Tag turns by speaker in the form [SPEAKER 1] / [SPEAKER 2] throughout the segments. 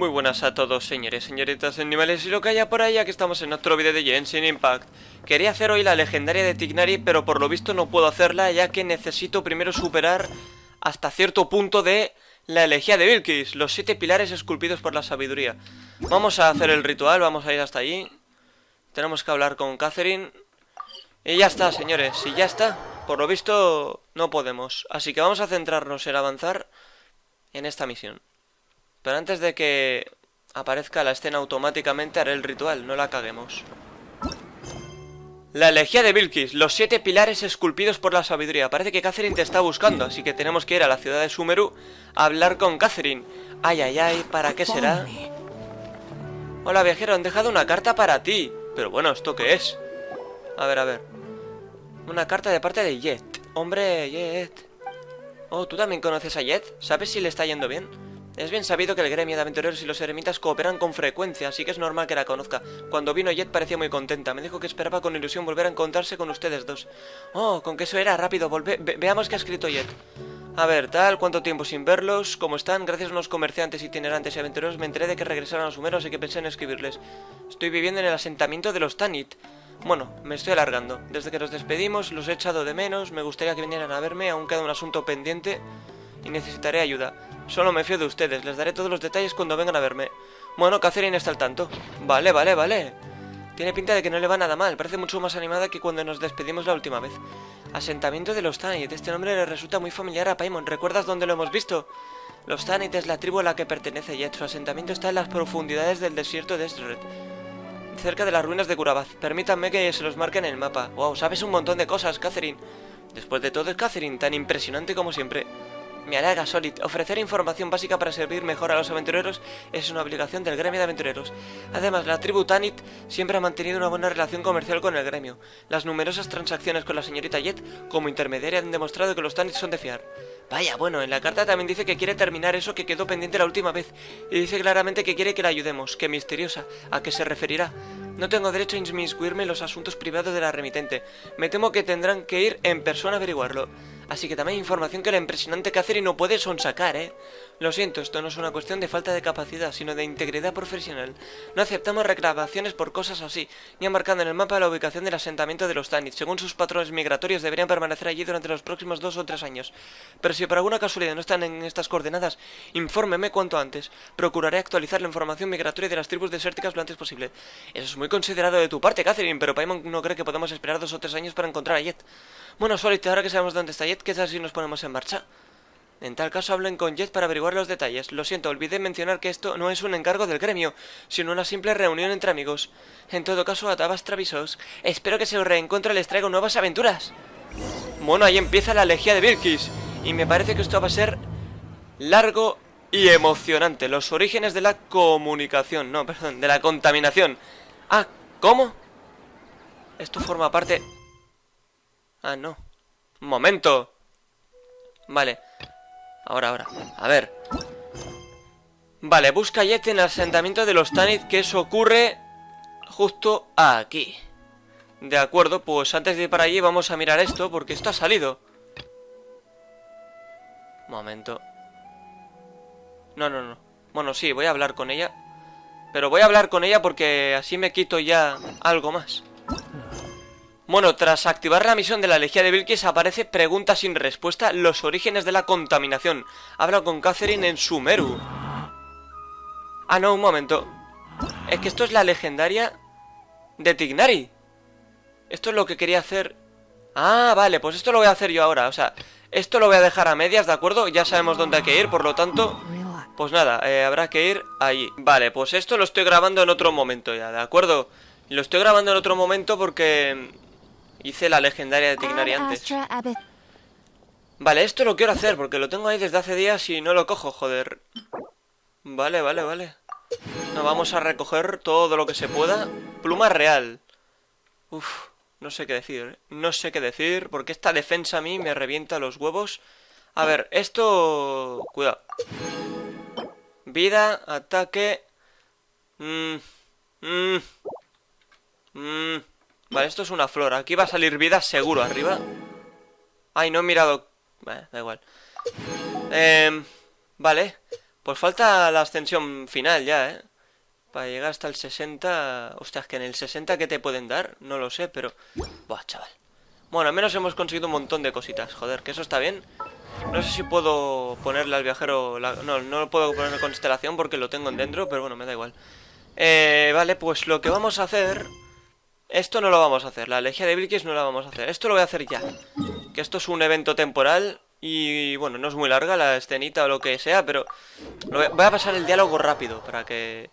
[SPEAKER 1] Muy buenas a todos, señores, señoritas, animales y lo que haya por ahí, ya que estamos en otro vídeo de Genshin Impact. Quería hacer hoy la legendaria de Tighnari, pero por lo visto no puedo hacerla, ya que necesito primero superar hasta cierto punto de la elegía de Bilqis, los 7 pilares esculpidos por la sabiduría. Vamos a hacer el ritual, vamos a ir hasta allí. Tenemos que hablar con Catherine. Y ya está, señores, y ya está. Por lo visto no podemos, así que vamos a centrarnos en avanzar en esta misión. Pero antes de que aparezca la escena automáticamente haré el ritual, no la caguemos. La elegía de Bilqis, los 7 pilares esculpidos por la sabiduría. Parece que Catherine te está buscando, así que tenemos que ir a la ciudad de Sumeru a hablar con Catherine. Ay, ay, ay, ¿para qué será? Hola, viajero, han dejado una carta para ti. Pero bueno, ¿esto qué es? A ver. Una carta de parte de Jet. Hombre, Jet. Oh, ¿tú también conoces a Jet? ¿Sabes si le está yendo bien? Es bien sabido que el gremio de aventureros y los eremitas cooperan con frecuencia, así que es normal que la conozca. Cuando vino Jet parecía muy contenta. Me dijo que esperaba con ilusión volver a encontrarse con ustedes dos. Oh, con que eso era. Rápido, veamos qué ha escrito Jet. A ver, tal, ¿cuánto tiempo sin verlos? ¿Cómo están? Gracias a unos comerciantes itinerantes y aventureros me enteré de que regresaron a Sumeru, así que pensé en escribirles. Estoy viviendo en el asentamiento de los Tanit. Bueno, me estoy alargando. Desde que nos despedimos los he echado de menos. Me gustaría que vinieran a verme, aún queda un asunto pendiente y necesitaré ayuda. Solo me fío de ustedes, les daré todos los detalles cuando vengan a verme. Bueno, Catherine está al tanto. Vale. Tiene pinta de que no le va nada mal, parece mucho más animada que cuando nos despedimos la última vez. Asentamiento de los Tanit, este nombre le resulta muy familiar a Paimon. ¿Recuerdas dónde lo hemos visto? Los Tanit es la tribu a la que pertenece Jet. Su asentamiento está en las profundidades del desierto de Esred, cerca de las ruinas de Kurabaz. Permítanme que se los marque en el mapa. Wow, sabes un montón de cosas, Catherine. Después de todo es Catherine, tan impresionante como siempre. Me halaga, Solid. Ofrecer información básica para servir mejor a los aventureros es una obligación del gremio de aventureros. Además, la tribu Tanit siempre ha mantenido una buena relación comercial con el gremio. Las numerosas transacciones con la señorita Jet como intermediaria han demostrado que los Tanit son de fiar. Vaya, bueno, en la carta también dice que quiere terminar eso que quedó pendiente la última vez. Y dice claramente que quiere que la ayudemos. ¡Qué misteriosa! ¿A qué se referirá? No tengo derecho a inmiscuirme en los asuntos privados de la remitente. Me temo que tendrán que ir en persona a averiguarlo. Así que también hay información que la impresionante Catherine no puede sonsacar, ¿eh? Lo siento, esto no es una cuestión de falta de capacidad, sino de integridad profesional. No aceptamos reclamaciones por cosas así, ni han marcado en el mapa la ubicación del asentamiento de los Tanit. Según sus patrones migratorios, deberían permanecer allí durante los próximos 2 o 3 años. Pero si por alguna casualidad no están en estas coordenadas, infórmeme cuanto antes. Procuraré actualizar la información migratoria de las tribus desérticas lo antes posible. Eso es muy considerado de tu parte, Catherine, pero Paimon no cree que podamos esperar 2 o 3 años para encontrar a Jet. Bueno, Solid, ahora que sabemos dónde está Jet, ¿qué tal si nos ponemos en marcha? En tal caso hablen con Jet para averiguar los detalles. Lo siento, olvidé mencionar que esto no es un encargo del gremio, sino una simple reunión entre amigos. En todo caso, atabas travisos. Espero que su reencuentro les traiga nuevas aventuras. Bueno, ahí empieza la elegía de Bilqis. Y me parece que esto va a ser largo y emocionante. Los orígenes de la comunicación. No, perdón, de la contaminación. Ah, ¿cómo? Esto forma parte... Ah, no. Un momento. Vale. Ahora. A ver. Vale, busca a Jet en el asentamiento de los Tanit, que eso ocurre justo aquí. De acuerdo, pues antes de ir para allí vamos a mirar esto, porque esto ha salido. Momento. No. Bueno, sí, voy a hablar con ella. Pero voy a hablar con ella porque así me quito ya algo más. Bueno, tras activar la misión de la elegía de Bilqis aparece pregunta sin respuesta, los orígenes de la contaminación. Habla con Catherine en Sumeru. Ah, no, un momento. Es que esto es la legendaria de Tighnari. Esto es lo que quería hacer. Ah, vale, pues esto lo voy a hacer yo ahora. O sea, esto lo voy a dejar a medias, ¿de acuerdo? Ya sabemos dónde hay que ir, por lo tanto... Pues nada, habrá que ir allí. Vale, pues esto lo estoy grabando en otro momento ya, ¿de acuerdo? Lo estoy grabando en otro momento porque... hice la legendaria de Tighnari antes. Vale, esto lo quiero hacer porque lo tengo ahí desde hace días y no lo cojo, joder. Vale. Nos vamos a recoger todo lo que se pueda. Pluma real. Uf, no sé qué decir, ¿eh? No sé qué decir porque esta defensa a mí me revienta los huevos. A ver, esto... Cuidado. Vida, ataque... Vale, esto es una flor. Aquí va a salir vida seguro arriba. Ay, no he mirado... da igual. Vale. Pues falta la ascensión final ya, ¿eh? Para llegar hasta el 60... Hostias, que en el 60 ¿qué te pueden dar? No lo sé, pero... Buah, chaval. Bueno, al menos hemos conseguido un montón de cositas. Joder, que eso está bien. No sé si puedo ponerle al viajero... No, no lo puedo poner con constelación porque lo tengo en dentro, pero bueno, me da igual. Vale, pues lo que vamos a hacer... Esto no lo vamos a hacer. La elegía de Bilkis no la vamos a hacer. Esto lo voy a hacer ya. Que esto es un evento temporal... Y bueno, no es muy larga la escenita o lo que sea, pero voy a pasar el diálogo rápido para que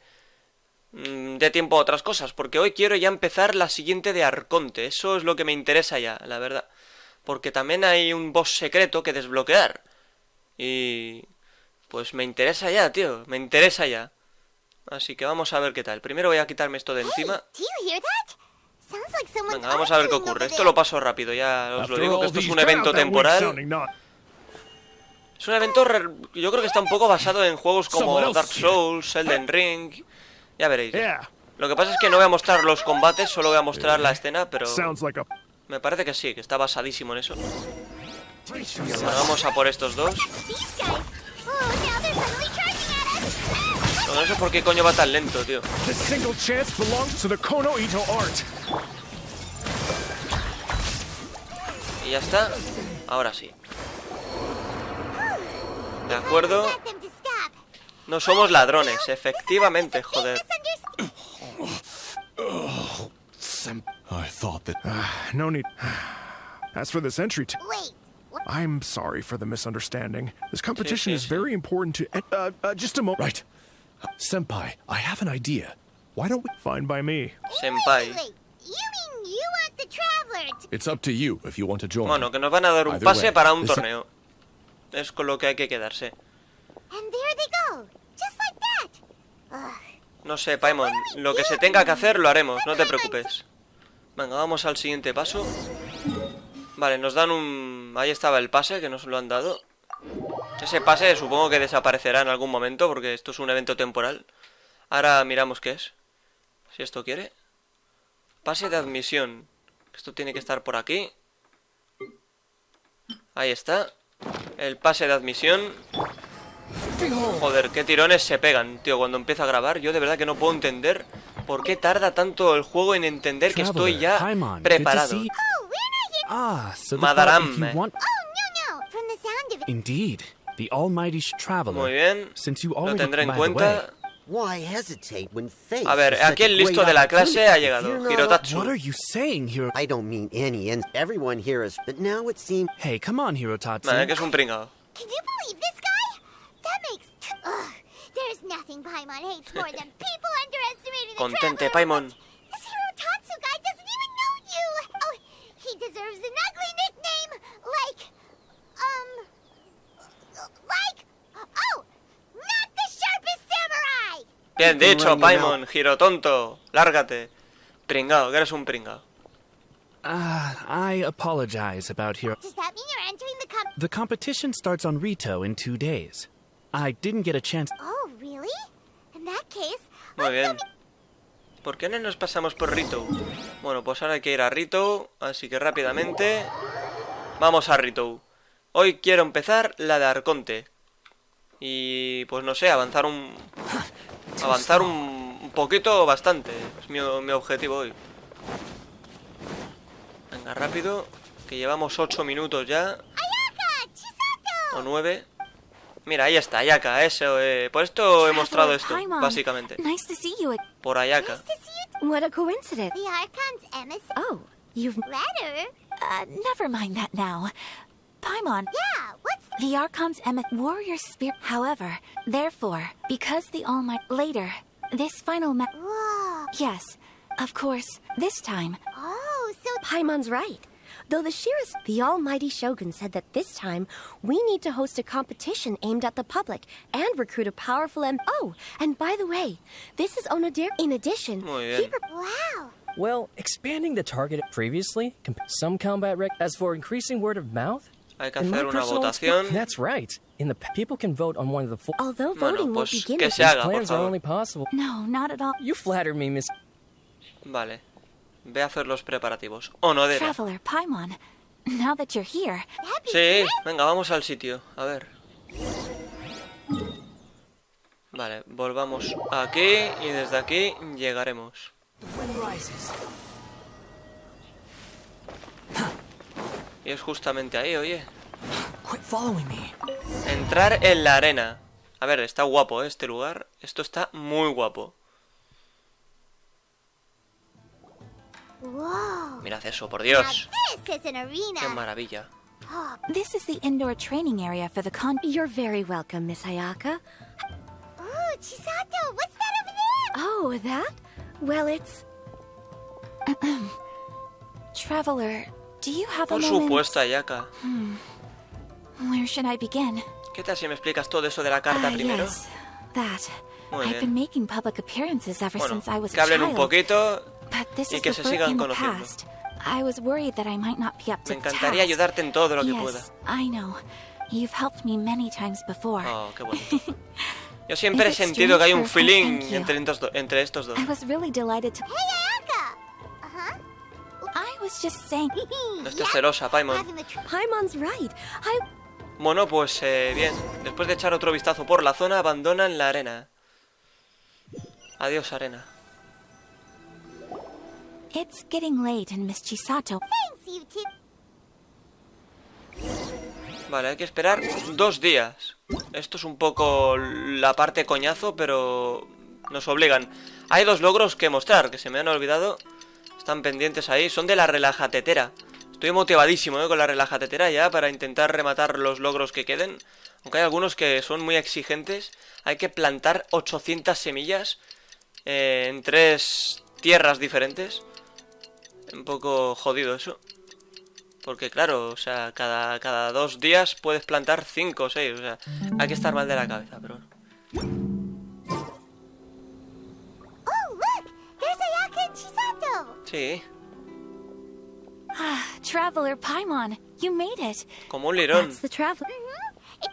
[SPEAKER 1] dé tiempo a otras cosas, porque hoy quiero ya empezar la siguiente de Arconte. Eso es lo que me interesa ya, la verdad. Porque también hay un boss secreto que desbloquear. Y pues me interesa ya, tío, me interesa ya. Así que vamos a ver qué tal. Primero voy a quitarme esto de encima. Venga, vamos a ver qué ocurre. Esto lo paso rápido, ya os lo digo, que esto es un evento temporal. Es un evento, yo creo que está un poco basado en juegos como Dark Souls, Elden Ring. Ya veréis. Lo que pasa es que no voy a mostrar los combates, solo voy a mostrar la escena, pero me parece que sí, que está basadísimo en eso. Bueno, vamos a por estos dos. No sé por qué coño va tan lento, tío. Y ya está. Ahora sí. De acuerdo. No somos ladrones, efectivamente, joder.
[SPEAKER 2] No need. As for this entry, I'm sorry for the misunderstanding. This competition is very important to. Just a moment.
[SPEAKER 3] Right. Senpai, I have an idea. Why don't we...
[SPEAKER 2] Fine by me.
[SPEAKER 1] Senpai.
[SPEAKER 3] It's up to you if you want to join.
[SPEAKER 1] Bueno, que nos van a dar un pase para un torneo. Es con lo que hay que quedarse. No sé, Paimon. Lo que se tenga que hacer lo haremos, no te preocupes. Venga, vamos al siguiente paso. Vale, nos dan un... Ahí estaba el pase que nos lo han dado. Ese pase supongo que desaparecerá en algún momento porque esto es un evento temporal. Ahora miramos qué es. Si esto quiere. Pase de admisión. Esto tiene que estar por aquí. Ahí está. El pase de admisión. Joder, qué tirones se pegan, tío, cuando empieza a grabar. Yo de verdad que no puedo entender por qué tarda tanto el juego en entender que estoy ya preparado. Madaram.
[SPEAKER 4] Indeed, the almighty traveler.
[SPEAKER 1] Muy bien, lo tendré en cuenta. A ver, aquí el listo de la clase ha llegado, Hirotatsu.
[SPEAKER 4] What are you saying, Hiro?
[SPEAKER 5] I don't mean any, and everyone here is, but now it seems...
[SPEAKER 4] Hey, come on, Hirotatsu.
[SPEAKER 1] Vale, que es un pringao.
[SPEAKER 6] Can you believe this guy? That makes... Ugh, there's nothing Paimon hates more than people underestimating the
[SPEAKER 1] Contente,
[SPEAKER 6] traveler.
[SPEAKER 1] Paimon.
[SPEAKER 6] This Hirotatsu guy doesn't even know you. Oh, he deserves an ugly nickname, like... Oh, not the sharpest samurai.
[SPEAKER 1] Bien dicho, Paimon, Hirotonto. Lárgate. Pringao, que eres un pringao.
[SPEAKER 4] I apologize about Hiro.
[SPEAKER 6] Does that mean you're entering the
[SPEAKER 4] The competition starts on Rito in 2 days. I didn't get a chance.
[SPEAKER 6] Oh, really? In that case...
[SPEAKER 1] Muy bien. ¿Por qué no nos pasamos por Rito? Bueno, pues ahora hay que ir a Rito, así que rápidamente... Vamos a Rito. Hoy quiero empezar la de Arconte. Y pues no sé, avanzar un poquito, bastante. Es mi objetivo hoy. Venga, rápido, que llevamos 8 minutos ya. O 9. Mira, ahí está, Ayaka, eso, por esto he mostrado esto, básicamente.
[SPEAKER 7] Nice to see you.
[SPEAKER 1] Por Ayaka.
[SPEAKER 7] What a coincidence.
[SPEAKER 6] The Archon's emissary?
[SPEAKER 7] Oh, you've...
[SPEAKER 6] Letter?
[SPEAKER 7] Never mind that now. Paimon.
[SPEAKER 6] Yeah, what's...
[SPEAKER 7] The Archon's warrior spirit. However, therefore, because the Almighty... Later, this final
[SPEAKER 6] Whoa.
[SPEAKER 7] Yes, of course, this time.
[SPEAKER 6] Oh, so...
[SPEAKER 8] Paimon's right. Though the Shiras, the almighty Shogun, said that this time we need to host a competition aimed at the public and recruit a powerful Oh, and by the way, this is Onodir. In addition,
[SPEAKER 1] Muy bien.
[SPEAKER 6] Wow.
[SPEAKER 9] Well, expanding the target previously, some combat as for increasing word of mouth.
[SPEAKER 1] Hay que hacer una votación.
[SPEAKER 9] That's right. People can vote on one of the four.
[SPEAKER 8] Although
[SPEAKER 1] Bueno,
[SPEAKER 8] voting won't
[SPEAKER 1] pues
[SPEAKER 8] begin
[SPEAKER 1] que
[SPEAKER 8] until
[SPEAKER 1] se haga, por
[SPEAKER 9] Plans are
[SPEAKER 1] favor.
[SPEAKER 9] only possible.
[SPEAKER 7] No, not at all.
[SPEAKER 9] You flatter me, Miss.
[SPEAKER 1] Vale. Ve a hacer los preparativos. O no debe.
[SPEAKER 7] Traveler, Paimon. Now that you're here,
[SPEAKER 1] Sí, venga, vamos al sitio. A ver. Vale, volvamos aquí y desde aquí llegaremos. Y es justamente ahí, oye. Entrar en la arena. A ver, está guapo, ¿eh? Este lugar. Esto está muy guapo.
[SPEAKER 6] Whoa.
[SPEAKER 1] Mirad eso, por Dios.
[SPEAKER 6] Now this is an arena.
[SPEAKER 1] Qué maravilla.
[SPEAKER 7] This is the indoor training area for the
[SPEAKER 8] You're very welcome, Miss Ayaka.
[SPEAKER 6] Oh, Chisato, what's that over there?
[SPEAKER 8] Oh, that? Well, it's...
[SPEAKER 7] Traveler, do you have a
[SPEAKER 1] Por
[SPEAKER 7] moment?
[SPEAKER 1] supuesto, Ayaka.
[SPEAKER 7] Where should I begin?
[SPEAKER 1] ¿Qué tal si me explicas todo eso de la carta primero?
[SPEAKER 7] Yes, that.
[SPEAKER 1] Muy
[SPEAKER 7] I've
[SPEAKER 1] bien.
[SPEAKER 7] been making public appearances ever
[SPEAKER 1] Bueno,
[SPEAKER 7] since I was
[SPEAKER 1] que
[SPEAKER 7] a
[SPEAKER 1] hablen un
[SPEAKER 7] child.
[SPEAKER 1] poquito
[SPEAKER 7] But this
[SPEAKER 1] y
[SPEAKER 7] is
[SPEAKER 1] que
[SPEAKER 7] the
[SPEAKER 1] se
[SPEAKER 7] first
[SPEAKER 1] sigan
[SPEAKER 7] in the
[SPEAKER 1] conociendo.
[SPEAKER 7] past. I was worried that I might not be up to
[SPEAKER 1] Me encantaría
[SPEAKER 7] task.
[SPEAKER 1] ayudarte en todo lo que
[SPEAKER 7] Yes,
[SPEAKER 1] pueda.
[SPEAKER 7] I know. You've helped me many times before.
[SPEAKER 1] Oh, qué bonito. Yo siempre he
[SPEAKER 7] Is it
[SPEAKER 1] sentido que hay un
[SPEAKER 7] strange?
[SPEAKER 1] feeling
[SPEAKER 7] Thank you.
[SPEAKER 1] entre estos dos.
[SPEAKER 7] I was really delighted to...
[SPEAKER 6] Hey, Ayaka.
[SPEAKER 7] I was just saying...
[SPEAKER 1] No estés celosa, Paimon.
[SPEAKER 6] Having the
[SPEAKER 8] Paimon's right.
[SPEAKER 1] Bueno, pues bien. Después de echar otro vistazo por la zona, abandonan la arena. Adiós, arena.
[SPEAKER 7] It's getting late and Miss Chisato...
[SPEAKER 6] Thanks, you two.
[SPEAKER 1] Vale, hay que esperar 2 días. Esto es un poco la parte coñazo, pero nos obligan. Hay 2 logros que mostrar, que se me han olvidado. Están pendientes ahí. Son de la relajatetera. Estoy motivadísimo con la relajatetera ya para intentar rematar los logros que queden. Aunque hay algunos que son muy exigentes. Hay que plantar 800 semillas en 3 tierras diferentes. Un poco jodido eso. Porque claro, o sea, cada 2 días puedes plantar 5 o 6. O sea, hay que estar mal de la cabeza, pero bueno.
[SPEAKER 6] Oh, look! There's Ayaka and Chisato.
[SPEAKER 1] Sí,
[SPEAKER 7] Traveler Paimon, you made it.
[SPEAKER 1] como un lirón.
[SPEAKER 8] That's the traveler.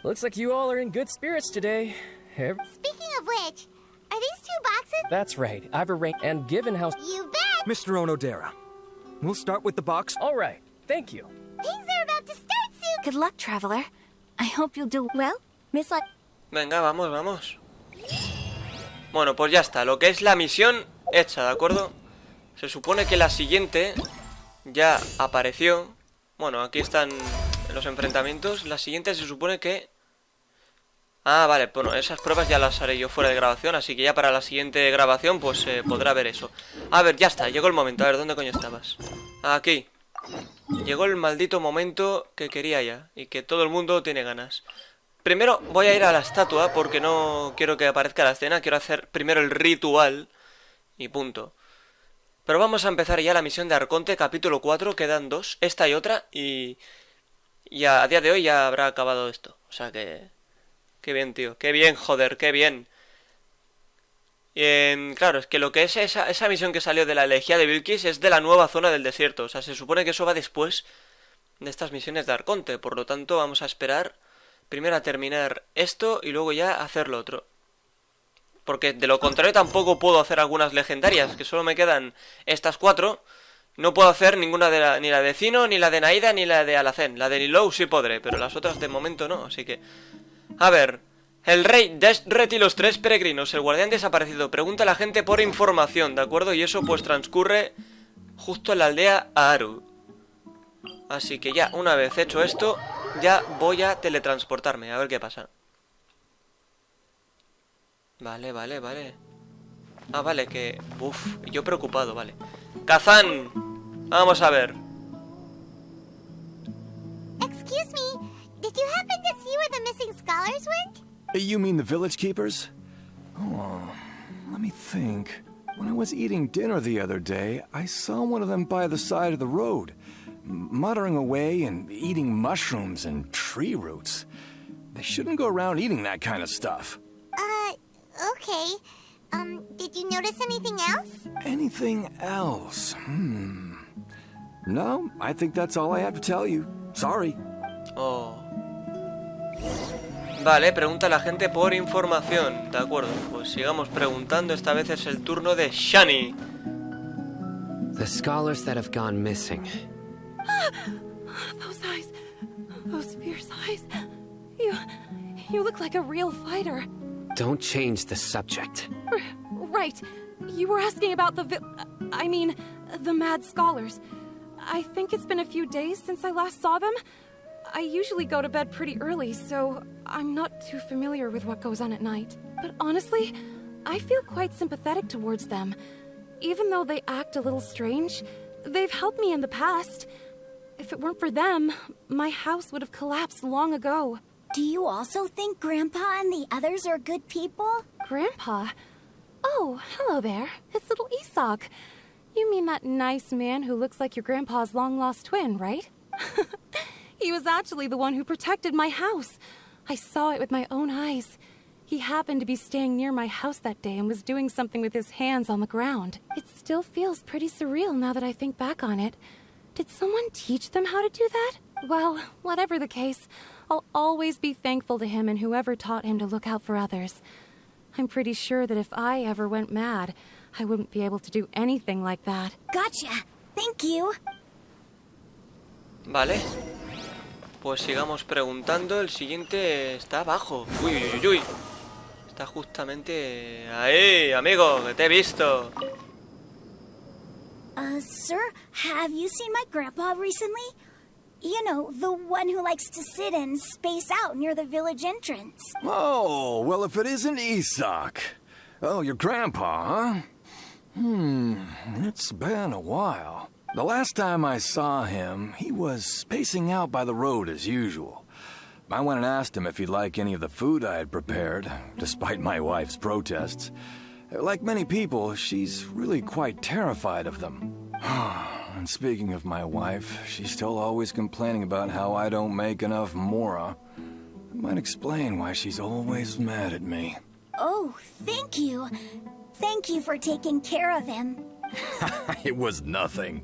[SPEAKER 9] Looks like you all are in good spirits today.
[SPEAKER 6] Speaking of which, are these 2 boxes?
[SPEAKER 9] That's right. I've arranged and given how.
[SPEAKER 6] You bet!
[SPEAKER 10] Mr. Onodera, we'll start with the box.
[SPEAKER 9] All right. Thank you.
[SPEAKER 6] Things are about to start soon!
[SPEAKER 7] Good luck, Traveler. I hope you'll do...
[SPEAKER 8] Well, Miss Ay...
[SPEAKER 1] Venga, vamos, vamos. Bueno, pues ya está. Lo que es la misión hecha, ¿de acuerdo? Se supone que la siguiente ya apareció. Bueno, aquí están los enfrentamientos. La siguiente se supone que... Ah, vale, bueno, esas pruebas ya las haré yo fuera de grabación. Así que ya para la siguiente grabación pues se podrá ver eso. A ver, ya está, llegó el momento. A ver, ¿dónde coño estabas? Aquí. Llegó el maldito momento que quería ya. Y que todo el mundo tiene ganas. Primero voy a ir a la estatua porque no quiero que aparezca la escena. Quiero hacer primero el ritual y punto. Pero vamos a empezar ya la misión de Arconte, capítulo 4. Quedan 2, esta y otra. Y a día de hoy ya habrá acabado esto. O sea que... Qué bien, tío. Qué bien, joder, qué bien. Claro, es que lo que es esa misión que salió de la elegía de Bilquis es de la nueva zona del desierto. O sea, se supone que eso va después de estas misiones de Arconte. Por lo tanto, vamos a esperar primero a terminar esto y luego ya hacer lo otro. Porque de lo contrario tampoco puedo hacer algunas legendarias, que solo me quedan estas 4. No puedo hacer ninguna de ni la de Cyno, ni la de Naida, ni la de Alhacén. La de Nilou sí podré, pero las otras de momento no, así que... A ver... El rey Deshret y los 3 peregrinos, el guardián desaparecido. Pregunta a la gente por información, ¿de acuerdo? Y eso pues transcurre justo en la aldea Aru. Así que ya, una vez hecho esto, ya voy a teletransportarme, a ver qué pasa. Vale, vale, vale. Ah, vale, que... Uf, yo preocupado, vale. Kazan, vamos a ver.
[SPEAKER 6] Excuse me, did you happen to see where the missing scholars went?
[SPEAKER 3] You mean the village keepers? Oh, let me think. When I was eating dinner the other day, I saw one of them by the side of the road, muttering away and eating mushrooms and tree roots. They shouldn't go around eating that kind of stuff.
[SPEAKER 6] Okay. Did you notice anything else?
[SPEAKER 3] Anything else? No, I think that's all I have to tell you. Sorry.
[SPEAKER 1] Oh. Vale, pregunta a la gente por información. De acuerdo, pues sigamos preguntando. Esta vez es el turno de Shani.
[SPEAKER 11] The scholars that have gone missing.
[SPEAKER 12] Those eyes. Those fierce eyes. You look like a real fighter.
[SPEAKER 11] Don't change the subject.
[SPEAKER 12] Right. You were asking about the the mad scholars. I think it's been a few days since I last saw them. I usually go to bed pretty early, so I'm not too familiar with what goes on at night. But honestly, I feel quite sympathetic towards them. Even though they act a little strange, they've helped me in the past. If it weren't for them, my house would have collapsed long ago.
[SPEAKER 6] Do you also think Grandpa and the others are good people?
[SPEAKER 12] Grandpa? Oh, hello there. It's little Isak. You mean that nice man who looks like your grandpa's long-lost twin, right? He was actually the one who protected my house. I saw it with my own eyes. He happened to be staying near my house that day and was doing something with his hands on the ground. It still feels pretty surreal now that I think back on it. Did someone teach them how to do that? Well, whatever the case, I'll always be thankful to him and whoever taught him to look out for others. I'm pretty sure that if I ever went mad, I wouldn't be able to do anything like that.
[SPEAKER 6] Gotcha. Thank you.
[SPEAKER 1] Vale. Pues sigamos preguntando. El siguiente está abajo. Uy, uy, uy, uy. Está justamente ahí, amigo, que te he visto.
[SPEAKER 6] Sir, have you seen my grandpa recently? You know, the one who likes to sit and space out near the village entrance.
[SPEAKER 3] Oh, well, if it isn't Isak. Oh, your grandpa, huh? It's been a while. The last time I saw him, he was spacing out by the road as usual. I went and asked him if he'd like any of the food I had prepared, despite my wife's protests. Like many people, she's really quite terrified of them. And speaking of my wife, she's still always complaining about how I don't make enough mora. That might explain why she's always mad at me.
[SPEAKER 6] Oh, thank you. Thank you for taking care of him.
[SPEAKER 3] It was nothing.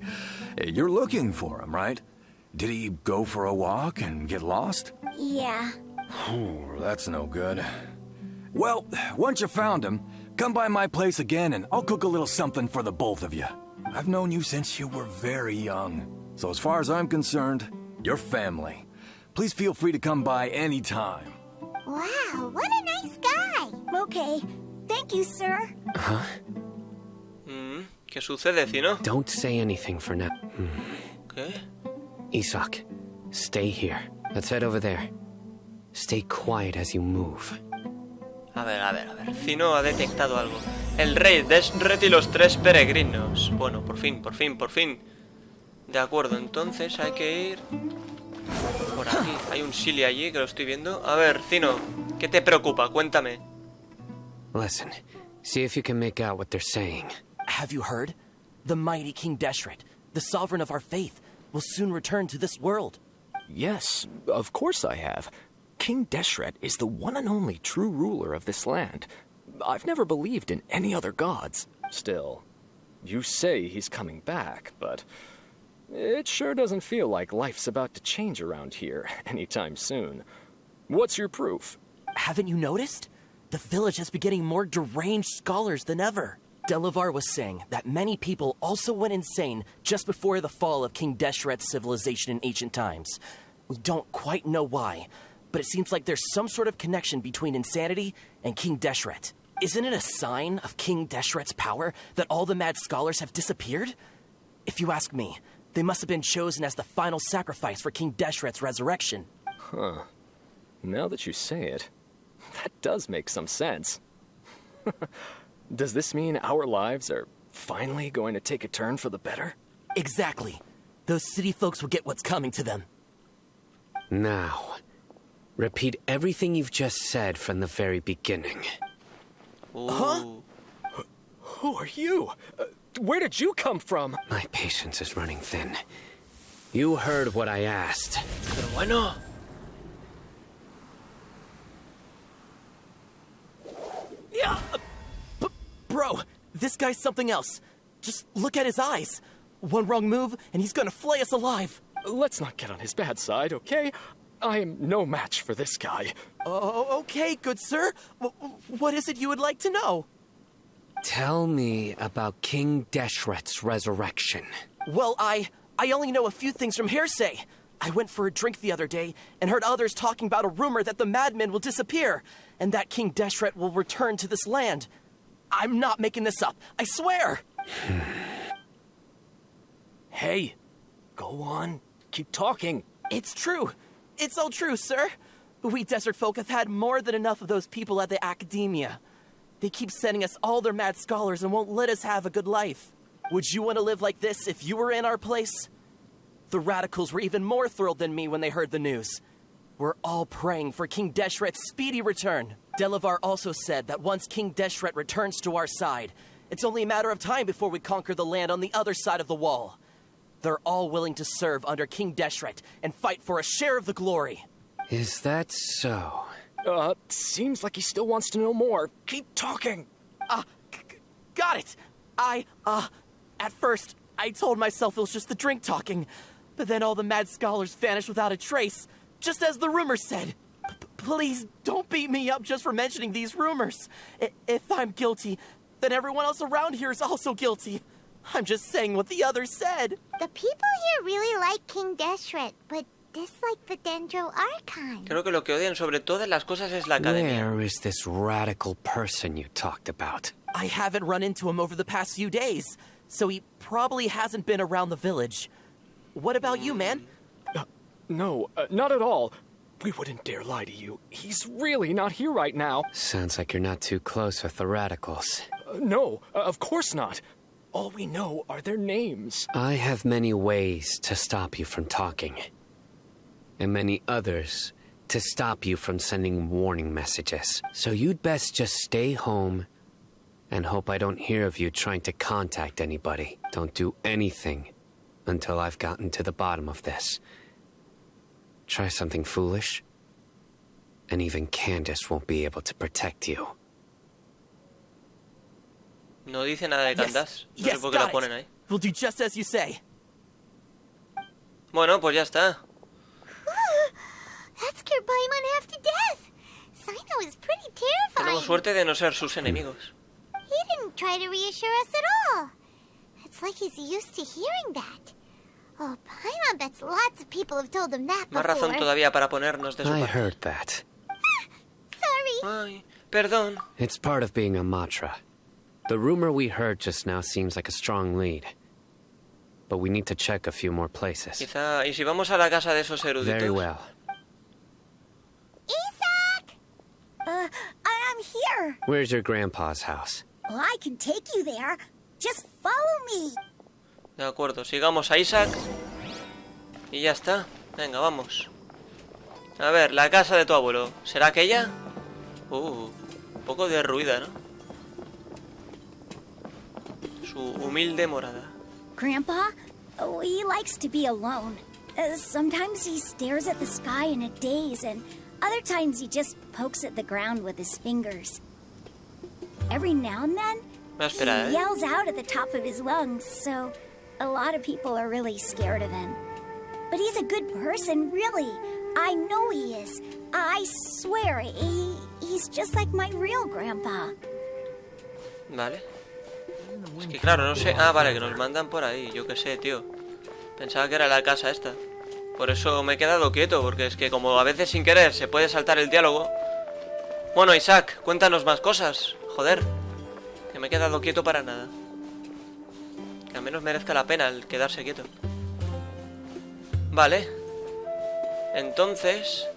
[SPEAKER 3] You're looking for him, right? Did he go for a walk and get lost?
[SPEAKER 6] Yeah.
[SPEAKER 3] That's no good. Well, once you found him, come by my place again and I'll cook a little something for the both of you. I've known you since you were very young. So as far as I'm concerned, you're family. Please feel free to come by anytime.
[SPEAKER 6] Wow, what a nice guy. Okay, thank you, sir.
[SPEAKER 11] Huh?
[SPEAKER 1] ¿Qué sucede, Cyno?
[SPEAKER 11] Don't say anything for now.
[SPEAKER 1] ¿Qué?
[SPEAKER 11] Isak, stay here. Let's head over there. Stay quiet as you move.
[SPEAKER 1] A ver. Cyno ha detectado algo. El rey, Desret y los 3 peregrinos. Bueno, por fin. De acuerdo, entonces hay que ir por aquí. Hay un Silly allí que lo estoy viendo. A ver, Cyno, ¿qué te preocupa? Cuéntame.
[SPEAKER 11] Listen, see if you can make out what they're saying.
[SPEAKER 13] Have you heard? The mighty King Deshret, the sovereign of our faith, will soon return to this world.
[SPEAKER 14] Yes, of course I have. King Deshret is the one and only true ruler of this land. I've never believed in any other gods. Still, you say he's coming back, but it sure doesn't feel like life's about to change around here anytime soon. What's your proof?
[SPEAKER 13] Haven't you noticed? The village has been getting more deranged scholars than ever. Delavar was saying that many people also went insane just before the fall of King Deshret's civilization in ancient times. We don't quite know why, but it seems like there's some sort of connection between insanity and King Deshret. Isn't it a sign of King Deshret's power that all the mad scholars have disappeared? If you ask me, they must have been chosen as the final sacrifice for King Deshret's resurrection.
[SPEAKER 14] Huh. Now that you say it, that does make some sense. Does this mean our lives are finally going to take a turn for the better?
[SPEAKER 13] Exactly. Those city folks will get what's coming to them.
[SPEAKER 11] Now, repeat everything you've just said from the very beginning.
[SPEAKER 1] Ooh.
[SPEAKER 13] Huh?
[SPEAKER 14] Who are you? Where did you come from?
[SPEAKER 11] My patience is running thin. You heard what I asked.
[SPEAKER 1] Pero bueno.
[SPEAKER 13] Yeah. Bro, this guy's something else. Just look at his eyes. One wrong move, and he's gonna flay us alive.
[SPEAKER 14] Let's not get on his bad side, okay? I am no match for this guy.
[SPEAKER 13] Oh, okay, good sir. What is it you would like to know?
[SPEAKER 11] Tell me about King Deshret's resurrection.
[SPEAKER 13] Well, I only know a few things from hearsay. I went for a drink the other day and heard others talking about a rumor that the madmen will disappear and that King Deshret will return to this land. I'm not making this up, I swear!
[SPEAKER 14] Hey, go on. Keep talking.
[SPEAKER 13] It's true. It's all true, sir. We desert folk have had more than enough of those people at the academia. They keep sending us all their mad scholars and won't let us have a good life. Would you want to live like this if you were in our place? The radicals were even more thrilled than me when they heard the news. We're all praying for King Deshret's speedy return. Delavar also said that once King Deshret returns to our side, it's only a matter of time before we conquer the land on the other side of the wall. They're all willing to serve under King Deshret and fight for a share of the glory.
[SPEAKER 11] Is that so?
[SPEAKER 14] Seems like he still wants to know more. Keep talking.
[SPEAKER 13] Got it. At first, I told myself it was just the drink talking, but then all the mad scholars vanished without a trace, just as the rumor said. Please don't beat me up just for mentioning these rumors. If I'm guilty, then everyone else around here is also guilty. I'm just saying what the others said.
[SPEAKER 15] The people here really like King Deshret, but dislike the Dendro Archon.
[SPEAKER 1] Creo que lo que odian sobre todas las cosas es la academia.
[SPEAKER 11] Where is this radical person you talked about?
[SPEAKER 13] I haven't run into him over the past few days, so he probably hasn't been around the village. What about you, man?
[SPEAKER 14] No, not at all. We wouldn't dare lie to you. He's really not here right now.
[SPEAKER 11] Sounds like you're not too close with the radicals.
[SPEAKER 14] No, of course not. All we know are their names.
[SPEAKER 11] I have many ways to stop you from talking. And many others to stop you from sending warning messages. So you'd best just stay home and hope I don't hear of you trying to contact anybody. Don't do anything until I've gotten to the bottom of this. Try something foolish, and even Candace won't be able to protect you.
[SPEAKER 1] No dice nada de Candace. No sé por qué la ponen ahí.
[SPEAKER 13] We'll do just as you say.
[SPEAKER 1] Bueno, pues ya está.
[SPEAKER 15] That scared Paimon half to death. Cyno is pretty terrifying.
[SPEAKER 1] Tenemos suerte de no ser sus enemigos.
[SPEAKER 15] He didn't try to reassure us at all. It's like he's used to hearing that. Oh, Paimon bets lots of people have told him that before.
[SPEAKER 1] Más razón todavía para ponernos de su parte.
[SPEAKER 11] I heard that.
[SPEAKER 15] Sorry.
[SPEAKER 1] Ay, perdón.
[SPEAKER 11] It's part of being a Matra. The rumor we heard just now seems like a strong lead. But we need to check a few more places.
[SPEAKER 1] Quizá, ¿y si vamos a la casa de esos eruditos?
[SPEAKER 11] Very well.
[SPEAKER 15] Isaac!
[SPEAKER 6] I'm here.
[SPEAKER 11] Where's your grandpa's house?
[SPEAKER 6] Well, I can take you there. Just follow me.
[SPEAKER 1] De acuerdo, sigamos a Isaac. Y ya está. Venga, vamos. A ver, la casa de tu abuelo. ¿Será aquella? Un poco derruida, ¿no? Su humilde morada.
[SPEAKER 6] Grandpa, he likes to be alone. Sometimes he stares at the sky in a daze, and other times he just pokes at the ground with his fingers. Every now and then, he yells out at the top of his lungs, so a lot of people are really scared of him. But he's a good person, really. I know he is. I swear, he's just like my real grandpa.
[SPEAKER 1] Vale. Es que claro, no sé... Ah, vale, que nos mandan por ahí. Yo qué sé, tío. Pensaba que era la casa esta. Por eso me he quedado quieto, porque es que como a veces sin querer se puede saltar el diálogo. Bueno, Isaac, cuéntanos más cosas. Joder, que me he quedado quieto para nada. Que al menos merezca la pena el quedarse quieto. Vale. Entonces...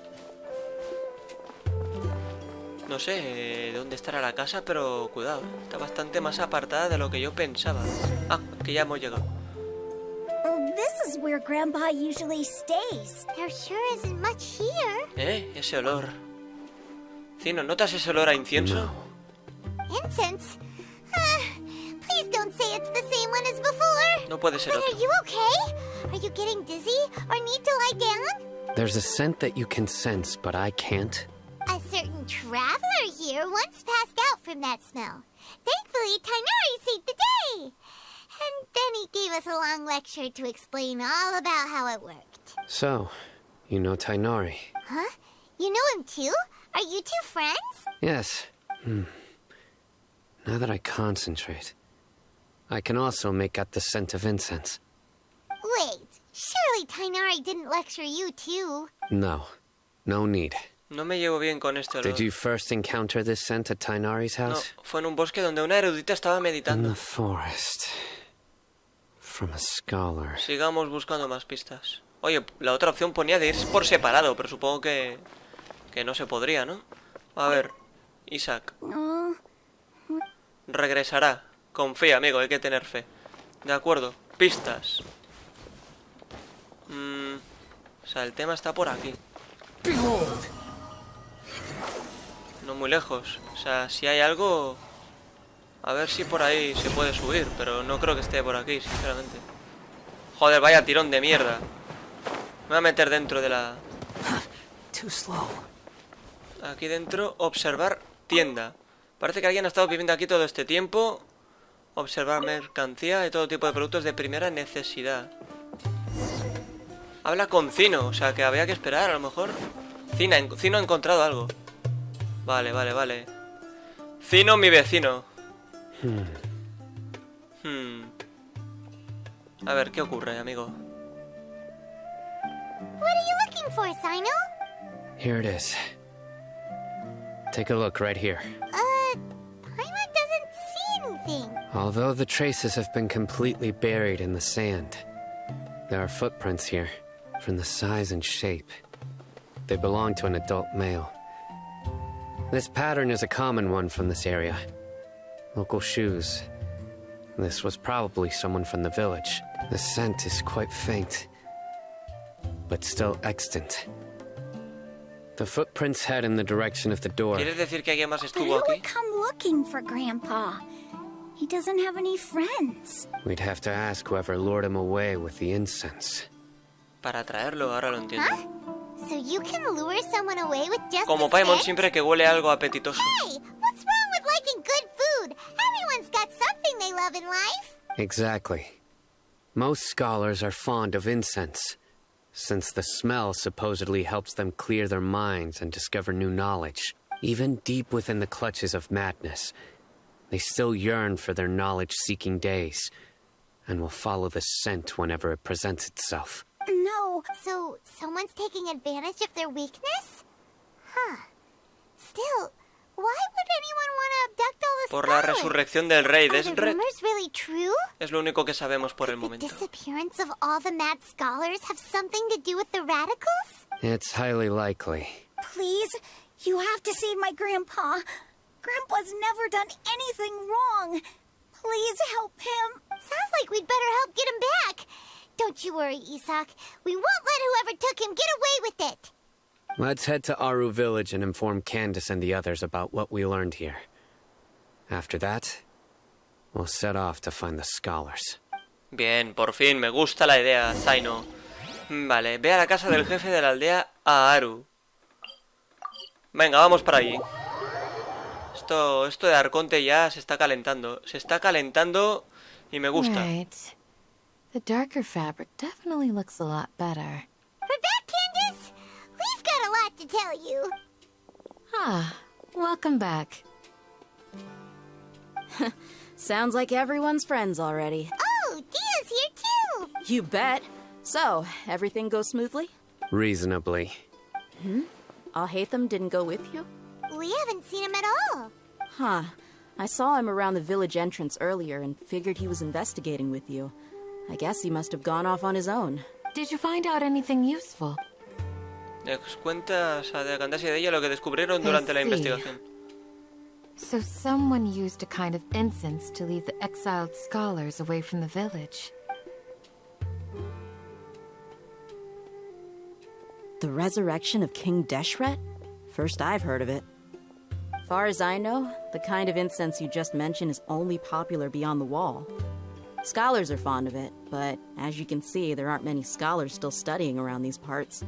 [SPEAKER 1] No sé dónde estará la casa, pero cuidado, está bastante más apartada de lo que yo pensaba. Ah, que ya hemos llegado.
[SPEAKER 6] This is where Grandpa usually stays.
[SPEAKER 15] There sure isn't much here.
[SPEAKER 1] Ese olor. Cyno, ¿notas ese olor a incienso?
[SPEAKER 11] No.
[SPEAKER 15] Incense? Please don't say it's the same one as before.
[SPEAKER 1] No puede ser
[SPEAKER 15] But
[SPEAKER 1] otro.
[SPEAKER 15] are you okay? Are you getting dizzy or need to lie down?
[SPEAKER 11] There's a scent that you can sense, but I can't.
[SPEAKER 15] A certain traveler here once passed out from that smell. Thankfully, Tainari saved the day. And then he gave us a long lecture to explain all about how it worked.
[SPEAKER 11] So, you know Tainari?
[SPEAKER 15] Huh? You know him too? Are you two friends?
[SPEAKER 11] Yes. Now that I concentrate, I can also make out the scent of incense.
[SPEAKER 15] Wait, surely Hopefully Tighnari didn't lecture you too.
[SPEAKER 11] No. No need.
[SPEAKER 1] No me llevo bien con este olor.
[SPEAKER 11] Did you first encounter this scent at Tighnari's house?
[SPEAKER 1] No, fue en un bosque donde una erudita estaba meditando.
[SPEAKER 11] In the forest. From a scholar.
[SPEAKER 1] Sigamos buscando más pistas. Oye, la otra opción ponía de ir por separado, pero supongo que no se podría, ¿no? A ver, Isaac. Regresará. Confía, amigo, hay que tener fe. De acuerdo, pistas. O sea, el tema está por aquí. No muy lejos. O sea, si hay algo... A ver si por ahí se puede subir, pero no creo que esté por aquí, sinceramente. Joder, vaya tirón de mierda. Me voy a meter dentro de la... Aquí dentro, observar tienda. Parece que alguien ha estado viviendo aquí todo este tiempo. Observar mercancía y todo tipo de productos de primera necesidad. Habla con Cyno, o sea que había que esperar a lo mejor. Cyno ha encontrado algo. Vale, vale, vale. Cyno, mi vecino. A ver, ¿qué ocurre, amigo?
[SPEAKER 15] What are you looking for, Cyno?
[SPEAKER 11] Here it is. Take a look right here.
[SPEAKER 15] Paimon doesn't see anything.
[SPEAKER 11] Although the traces have been completely buried in the sand, there are footprints here, from the size and shape. They belong to an adult male. This pattern is a common one from this area. Local shoes. This was probably someone from the village. The scent is quite faint, but still extant. The footprints head in the direction of the door.
[SPEAKER 1] ¿Quieres decir que alguien más
[SPEAKER 6] But
[SPEAKER 1] estuvo
[SPEAKER 6] who
[SPEAKER 1] aquí?
[SPEAKER 6] would come looking for Grandpa? He doesn't have any friends.
[SPEAKER 11] We'd have to ask whoever lured him away with the incense.
[SPEAKER 1] Para traerlo, ahora lo entiendo.
[SPEAKER 15] So you can lure someone away with just
[SPEAKER 1] Como
[SPEAKER 15] a
[SPEAKER 1] Paimon
[SPEAKER 15] scent?
[SPEAKER 1] siempre que huele algo apetitoso.
[SPEAKER 15] Hey, what's wrong with liking good food? Everyone's got something they love in life.
[SPEAKER 11] Exactly. Most scholars are fond of incense, since the smell supposedly helps them clear their minds and discover new knowledge. Even deep within the clutches of madness, they still yearn for their knowledge-seeking days, and will follow the scent whenever it presents itself.
[SPEAKER 15] No. So someone's taking advantage of their weakness? Huh. Still, why would anyone want to abduct all the
[SPEAKER 1] Por la
[SPEAKER 15] scholars?
[SPEAKER 1] resurrección del rey
[SPEAKER 15] Are the
[SPEAKER 1] Desret.
[SPEAKER 15] rumors really true?
[SPEAKER 1] Es lo único que sabemos por el momento.
[SPEAKER 15] Disappearance of all the mad scholars have something to do with the radicals?
[SPEAKER 11] It's highly likely.
[SPEAKER 6] Please, you have to save my Grandpa. Grandpa's never done anything wrong. Please help him.
[SPEAKER 15] Sounds like we'd better help get him back. Don't you worry, Isak. We won't let whoever took him get away with it.
[SPEAKER 11] Let's head to Aru village and inform Candace and the others about what we learned here. After that, we'll set off to find the scholars.
[SPEAKER 1] Bien, por fin, me gusta la idea, Cyno. Vale, ve a la casa del jefe de la aldea Aru. Venga, vamos para allí. Esto de Arconte ya se está calentando. Se está calentando y me gusta.
[SPEAKER 16] Right. The darker fabric definitely looks a lot better.
[SPEAKER 15] We're back, Candace. We've got a lot to tell you.
[SPEAKER 16] Ah, welcome back.
[SPEAKER 17] Sounds like everyone's friends already.
[SPEAKER 15] Oh, Dia's here too.
[SPEAKER 17] You bet. So, everything goes smoothly?
[SPEAKER 11] Reasonably.
[SPEAKER 17] Alhacén didn't go with you?
[SPEAKER 15] We haven't seen him at all.
[SPEAKER 17] Huh. I saw him around the village entrance earlier and figured he was investigating with you. I guess he must have gone off on his own.
[SPEAKER 16] Did you find out anything useful?
[SPEAKER 1] Les cuentas a Candace y Dehya lo que descubrieron durante la
[SPEAKER 16] I see.
[SPEAKER 1] investigación.
[SPEAKER 16] So someone used a kind of incense to lead the exiled scholars away from the village.
[SPEAKER 17] The resurrection of King Deshret? First I've heard of it. Far as I know, the kind of incense you just mentioned is only popular beyond the wall. Scholars are fond of it, but as you can see, there aren't many scholars still studying around these parts.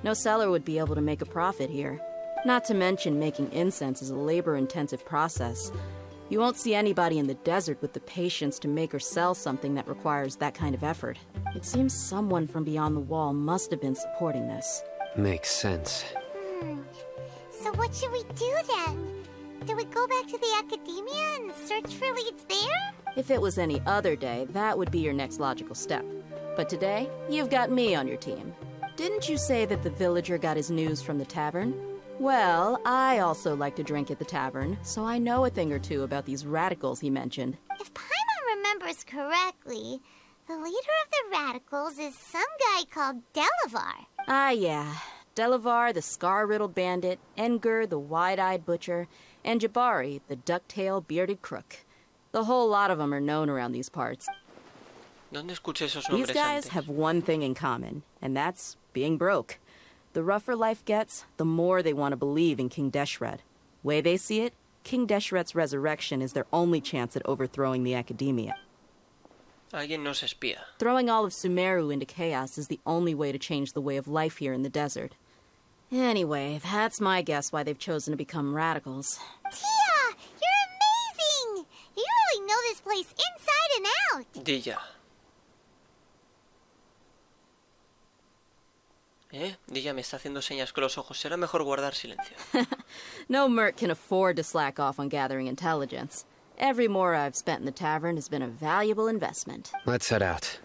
[SPEAKER 17] No seller would be able to make a profit here. Not to mention making incense is a labor-intensive process. You won't see anybody in the desert with the patience to make or sell something that requires that kind of effort. It seems someone from beyond the wall must have been supporting this.
[SPEAKER 11] Makes sense.
[SPEAKER 15] So what should we do then? do we go back to the academia and search for leads there?
[SPEAKER 17] If it was any other day, that would be your next logical step. But today, you've got me on your team. Didn't you say that the villager got his news from the tavern? Well, I also like to drink at the tavern, so I know a thing or two about these radicals he mentioned.
[SPEAKER 15] If Paimon remembers correctly, the leader of the radicals is some guy called Delavar.
[SPEAKER 17] Ah, yeah. Delavar, the scar-riddled bandit, Engur, the wide-eyed butcher, and Jabari, the duck-tailed bearded crook. The whole lot of them are known around these parts.
[SPEAKER 1] ¿Dónde escuché esos nombres
[SPEAKER 17] These guys
[SPEAKER 1] antes?
[SPEAKER 17] have one thing in common, and that's being broke. The rougher life gets, the more they want to believe in King Deshret. Way they see it, King Deshret's resurrection is their only chance at overthrowing the academia.
[SPEAKER 1] Alguien nos espía.
[SPEAKER 17] Throwing all of Sumeru into chaos is the only way to change the way of life here in the desert. Anyway, that's my guess why they've chosen to become radicals.
[SPEAKER 15] Tia, you're amazing! You really know this place inside and out.
[SPEAKER 1] Dehya. Dehya me está haciendo señas con los ojos. Será mejor guardar silencio.
[SPEAKER 17] No merc can afford to slack off on gathering intelligence. Every more I've spent in the tavern has been a valuable investment.
[SPEAKER 11] Let's head out.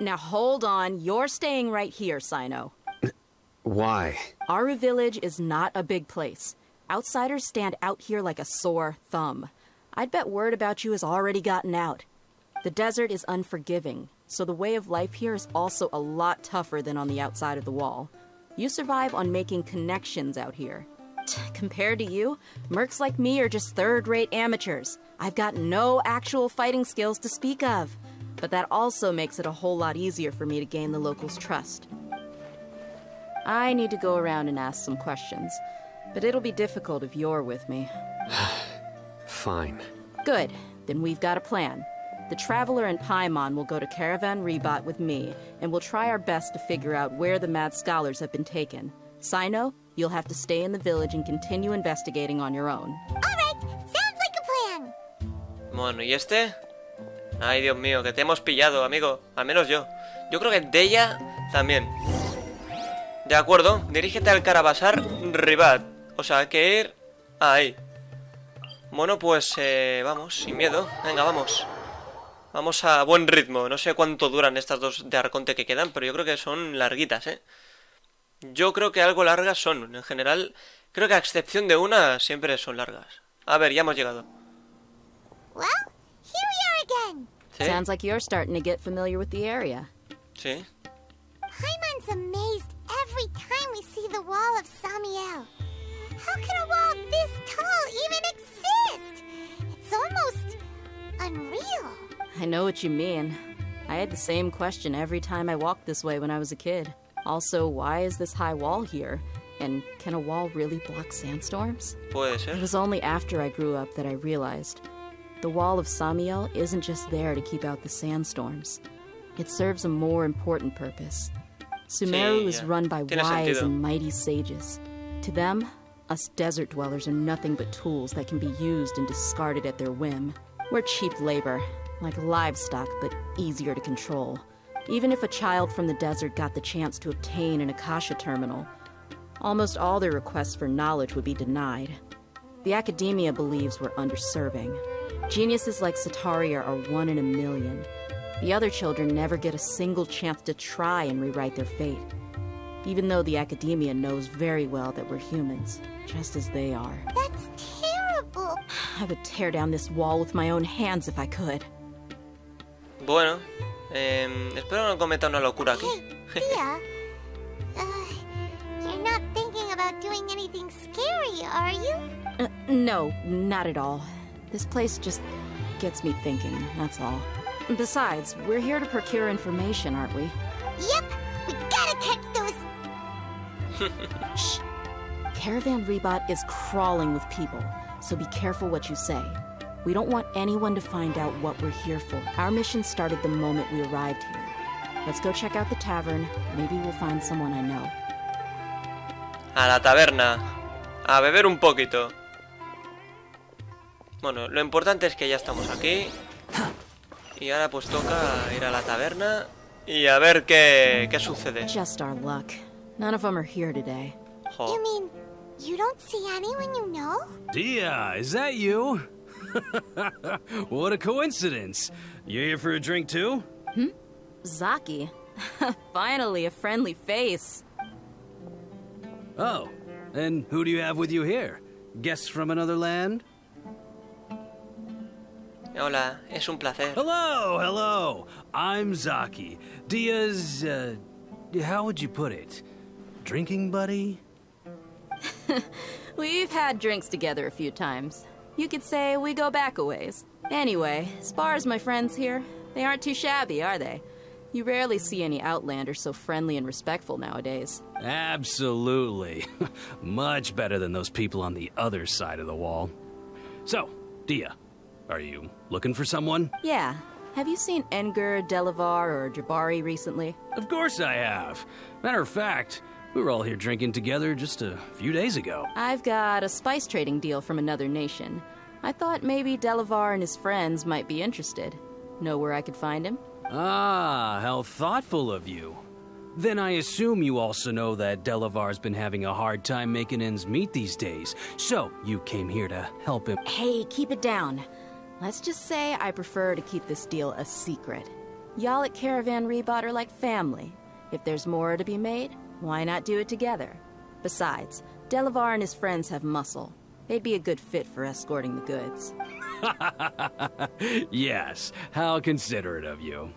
[SPEAKER 17] Now hold on, you're staying right here, Cyno.
[SPEAKER 11] Why?
[SPEAKER 17] Aru Village is not a big place. Outsiders stand out here like a sore thumb. I'd bet word about you has already gotten out. The desert is unforgiving, so the way of life here is also a lot tougher than on the outside of the wall. You survive on making connections out here. Compared to you, mercs like me are just third-rate amateurs. I've got no actual fighting skills to speak of. But that also makes it a whole lot easier for me to gain the locals' trust. I need to go around and ask some questions, but it'll be difficult if you're with me.
[SPEAKER 11] Fine.
[SPEAKER 17] Good. Then we've got a plan. The Traveler and Paimon will go to Caravan Rebot with me, and we'll try our best to figure out where the mad scholars have been taken. Cyno, you'll have to stay in the village and continue investigating on your own.
[SPEAKER 15] All right, sounds like a plan.
[SPEAKER 1] Bueno, ¿y este? Ay, Dios mío, que te hemos pillado, amigo. Al menos yo. Yo creo que Dehya también. De acuerdo, dirígete al Caravasar Ribat. O sea, hay que ir ahí. Bueno, pues vamos, sin miedo. Venga, vamos. Vamos a buen ritmo. No sé cuánto duran estas dos de Arconte que quedan, pero yo creo que son larguitas, ¿eh? Yo creo que algo largas son. En general, creo que a excepción de una, siempre son largas. A ver, ya hemos llegado.
[SPEAKER 15] Well, here we are again.
[SPEAKER 1] ¿Sí?
[SPEAKER 17] Sounds like you're starting to get familiar with the area.
[SPEAKER 1] Sí.
[SPEAKER 15] Paimon's amazed every time we see the wall of Samiel. How can a wall this tall even exist? It's almost unreal.
[SPEAKER 17] I know what you mean. I had the same question every time I walked this way when I was a kid. Also, why is this high wall here? And can a wall really block sandstorms?
[SPEAKER 1] Puede ser.
[SPEAKER 17] It was only after I grew up that I realized. The wall of Samiel isn't just there to keep out the sandstorms. It serves a more important purpose. Sumeru is run by wise and mighty sages. To them, us desert dwellers are nothing but tools that can be used and discarded at their whim. We're cheap labor, like livestock, but easier to control. Even if a child from the desert got the chance to obtain an Akasha terminal, almost all their requests for knowledge would be denied. The academia believes we're underserving. Geniuses like Sataria are 1 in a million. The other children never get a single chance to try and rewrite their fate. Even though the academia knows very well that we're humans, just as they are.
[SPEAKER 15] That's terrible.
[SPEAKER 17] I would tear down this wall with my own hands if I could.
[SPEAKER 1] Bueno, espero no cometa una locura aquí.
[SPEAKER 15] Hey, Tia, you're not thinking about doing anything scary, are you?
[SPEAKER 17] No, not at all. This place just gets me thinking, that's all. Besides, we're here to procure information, aren't we?
[SPEAKER 15] Yep, we gotta catch those...
[SPEAKER 17] Shh. Caravan Rebot is crawling with people, so be careful what you say. We don't want anyone to find out what we're here for. Our mission started the moment we arrived here. Let's go check out the tavern. Maybe we'll find someone I know.
[SPEAKER 1] A la taberna. A beber un poquito. Bueno, lo importante es que ya estamos aquí. Y ahora pues toca ir a la taberna y a ver qué sucede.
[SPEAKER 17] Just our luck. None of them are here today.
[SPEAKER 15] You mean You don't see anyone you know?
[SPEAKER 18] Dehya, is that you? What a coincidence. You here for a drink too?
[SPEAKER 17] Zaki. Finally, a friendly face.
[SPEAKER 18] Oh, and who do you have with you here? Guests from another land?
[SPEAKER 1] Hola, es un placer.
[SPEAKER 18] Hello. I'm Zaki. Dehya's, how would you put it? Drinking buddy?
[SPEAKER 17] We've had drinks together a few times. You could say we go back a ways. Anyway, as far as my friends here, they aren't too shabby, are they? You rarely see any Outlanders so friendly and respectful nowadays.
[SPEAKER 18] Absolutely. Much better than those people on the other side of the wall. So, Dehya, are you looking for someone?
[SPEAKER 17] Yeah. Have you seen Engur, Delavar, or Jabari recently?
[SPEAKER 18] Of course I have. Matter of fact, we were all here drinking together just a few days ago.
[SPEAKER 17] I've got a spice trading deal from another nation. I thought maybe Delavar and his friends might be interested. Know where I could find him?
[SPEAKER 18] Ah, how thoughtful of you. Then I assume you also know that Delavar's been having a hard time making ends meet these days. So, you came here to help him.
[SPEAKER 17] Hey, keep it down. Let's just say I prefer to keep this deal a secret. Y'all at Caravan Rebot are like family. If there's more to be made, why not do it together? Besides, Delavar and his friends have muscle. They'd be a good fit for escorting the goods.
[SPEAKER 18] Yes, how considerate of you.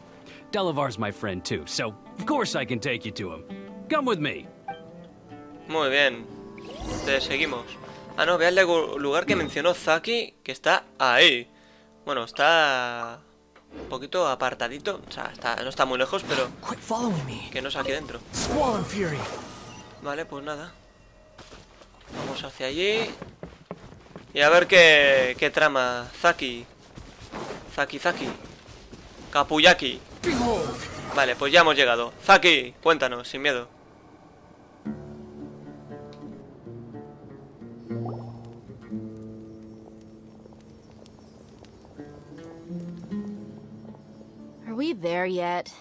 [SPEAKER 18] Delavar's my friend too, so of course I can take you to him. Come with me.
[SPEAKER 1] Muy bien. Te seguimos. Ah, no, vea el lugar que mencionó Zaki, que está ahí. Bueno, está un poquito apartadito. O sea, no está muy lejos, pero que no es aquí dentro. Vale, pues nada. Vamos hacia allí. Y a ver qué trama. Zaki. Kapuyaki. Vale, pues ya hemos llegado. Zaki, cuéntanos, sin miedo.
[SPEAKER 17] Are we there yet?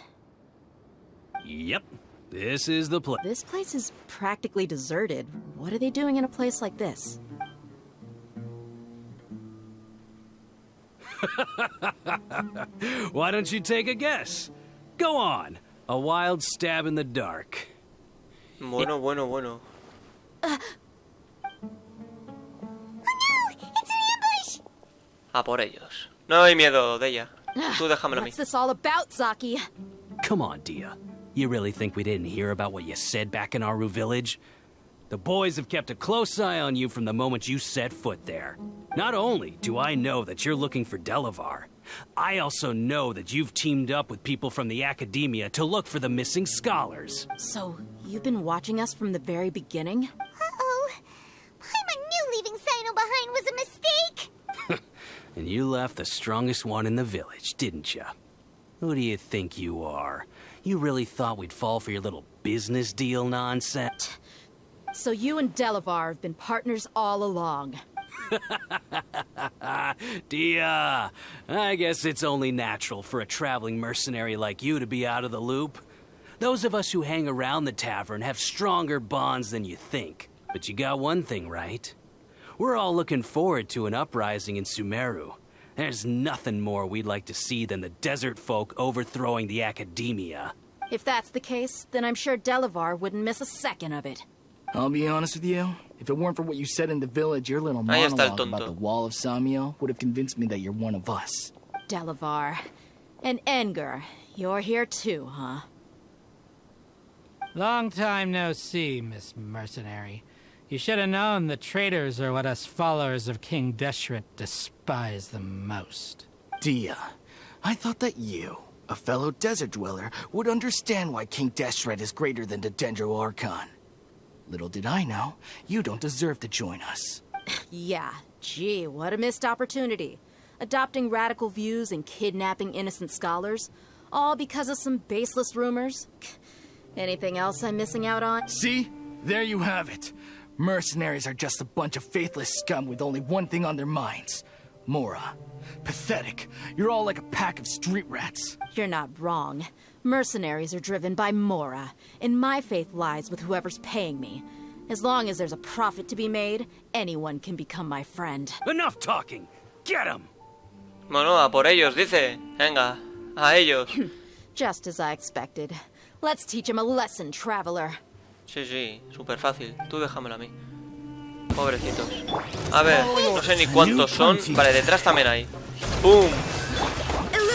[SPEAKER 18] Yep, this is the place.
[SPEAKER 17] This place is practically deserted. What are they doing in a place like this?
[SPEAKER 18] Why don't you take a guess? Go on. A wild stab in the dark.
[SPEAKER 1] Bueno.
[SPEAKER 15] Oh no! It's an ambush!
[SPEAKER 1] A por ellos. No hay miedo, Dehya. Tú déjamelo a mí.
[SPEAKER 17] What's this all about, Zaki?
[SPEAKER 18] Come on, Dehya. You really think we didn't hear about what you said back in Aru village? The boys have kept a close eye on you from the moment you set foot there. Not only do I know that you're looking for Delavar, I also know that you've teamed up with people from the academia to look for the missing scholars.
[SPEAKER 17] So, you've been watching us from the very beginning?
[SPEAKER 15] Uh-oh. Paimon knew leaving Cyno behind was a mistake!
[SPEAKER 18] And you left the strongest one in the village, didn't you? Who do you think you are? You really thought we'd fall for your little business deal nonsense?
[SPEAKER 17] So you and Delavar have been partners all along.
[SPEAKER 18] Dehya, I guess it's only natural for a traveling mercenary like you to be out of the loop. Those of us who hang around the tavern have stronger bonds than you think. But you got one thing right. We're all looking forward to an uprising in Sumeru. There's nothing more we'd like to see than the desert folk overthrowing the academia.
[SPEAKER 17] If that's the case, then I'm sure Delavar wouldn't miss a second of it.
[SPEAKER 19] I'll be honest with you. If it weren't for what you said in the village, your little monologue about the Wall of Samiel would have convinced me that you're one of us.
[SPEAKER 17] Delavar. And Engur. You're here too, huh?
[SPEAKER 20] Long time no see, Miss Mercenary. You should have known the traitors are what us followers of King Deshret despise the most.
[SPEAKER 19] Dehya, I thought that you, a fellow desert dweller, would understand why King Deshret is greater than the Dendro Archon. Little did I know, you don't deserve to join us.
[SPEAKER 17] Yeah, gee, what a missed opportunity. Adopting radical views and kidnapping innocent scholars, all because of some baseless rumors. Anything else I'm missing out on?
[SPEAKER 19] See? There you have it. Mercenaries are just a bunch of faithless scum with only one thing on their minds. Mora. Pathetic. You're all like a pack of street rats.
[SPEAKER 17] You're not wrong. Mercenaries are driven by Mora, and my faith lies with whoever's paying me. As long as there's a profit to be made, anyone can become my friend.
[SPEAKER 18] Enough talking. Get him.
[SPEAKER 1] Bueno, a por ellos, dice. Venga, a ellos.
[SPEAKER 17] Just as I expected. Let's teach him a lesson, traveler.
[SPEAKER 1] Sí, súper fácil. Tú déjamelo a mí. Pobrecitos. A ver, no sé ni cuántos son. Vale, detrás también hay. ¡Pum!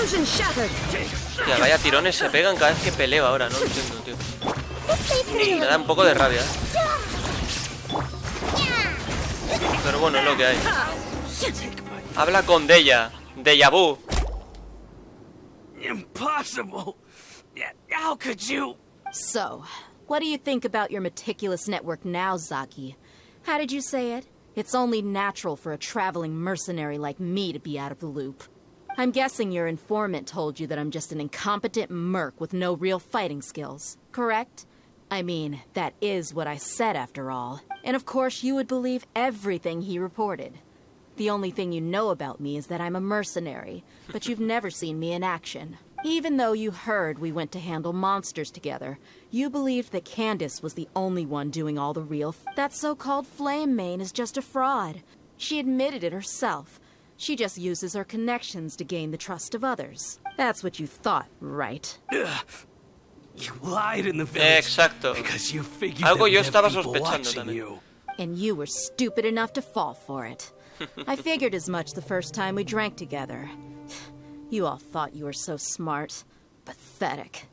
[SPEAKER 1] Hostia, vaya tirones se pegan cada vez que peleo ahora. No lo entiendo, tío. Me da un poco de rabia. Pero bueno, es lo que hay. Habla con Dehya. Dehya vu.
[SPEAKER 18] Impossible. How could you?
[SPEAKER 17] So, what do you think about your meticulous network now, Zaki? How did you say it? It's only natural for a traveling mercenary like me to be out of the loop. I'm guessing your informant told you that I'm just an incompetent merc with no real fighting skills, correct? I mean, that is what I said after all. And of course you would believe everything he reported. The only thing you know about me is that I'm a mercenary, but you've never seen me in action. Even though you heard we went to handle monsters together, you believed that Candace was the only one doing all the real that so-called Flame Mane is just a fraud. She admitted it herself. She just uses her connections to gain the trust of others. That's what you thought, right?
[SPEAKER 18] You lied in the village.
[SPEAKER 1] Exacto.
[SPEAKER 18] Because you figured
[SPEAKER 1] Algo yo
[SPEAKER 18] that
[SPEAKER 1] estaba
[SPEAKER 18] people
[SPEAKER 1] sospechando
[SPEAKER 18] watching
[SPEAKER 1] también.
[SPEAKER 18] you.
[SPEAKER 17] And you were stupid enough to fall for it. I figured as much the first time we drank together. You all thought you were so smart. Pathetic.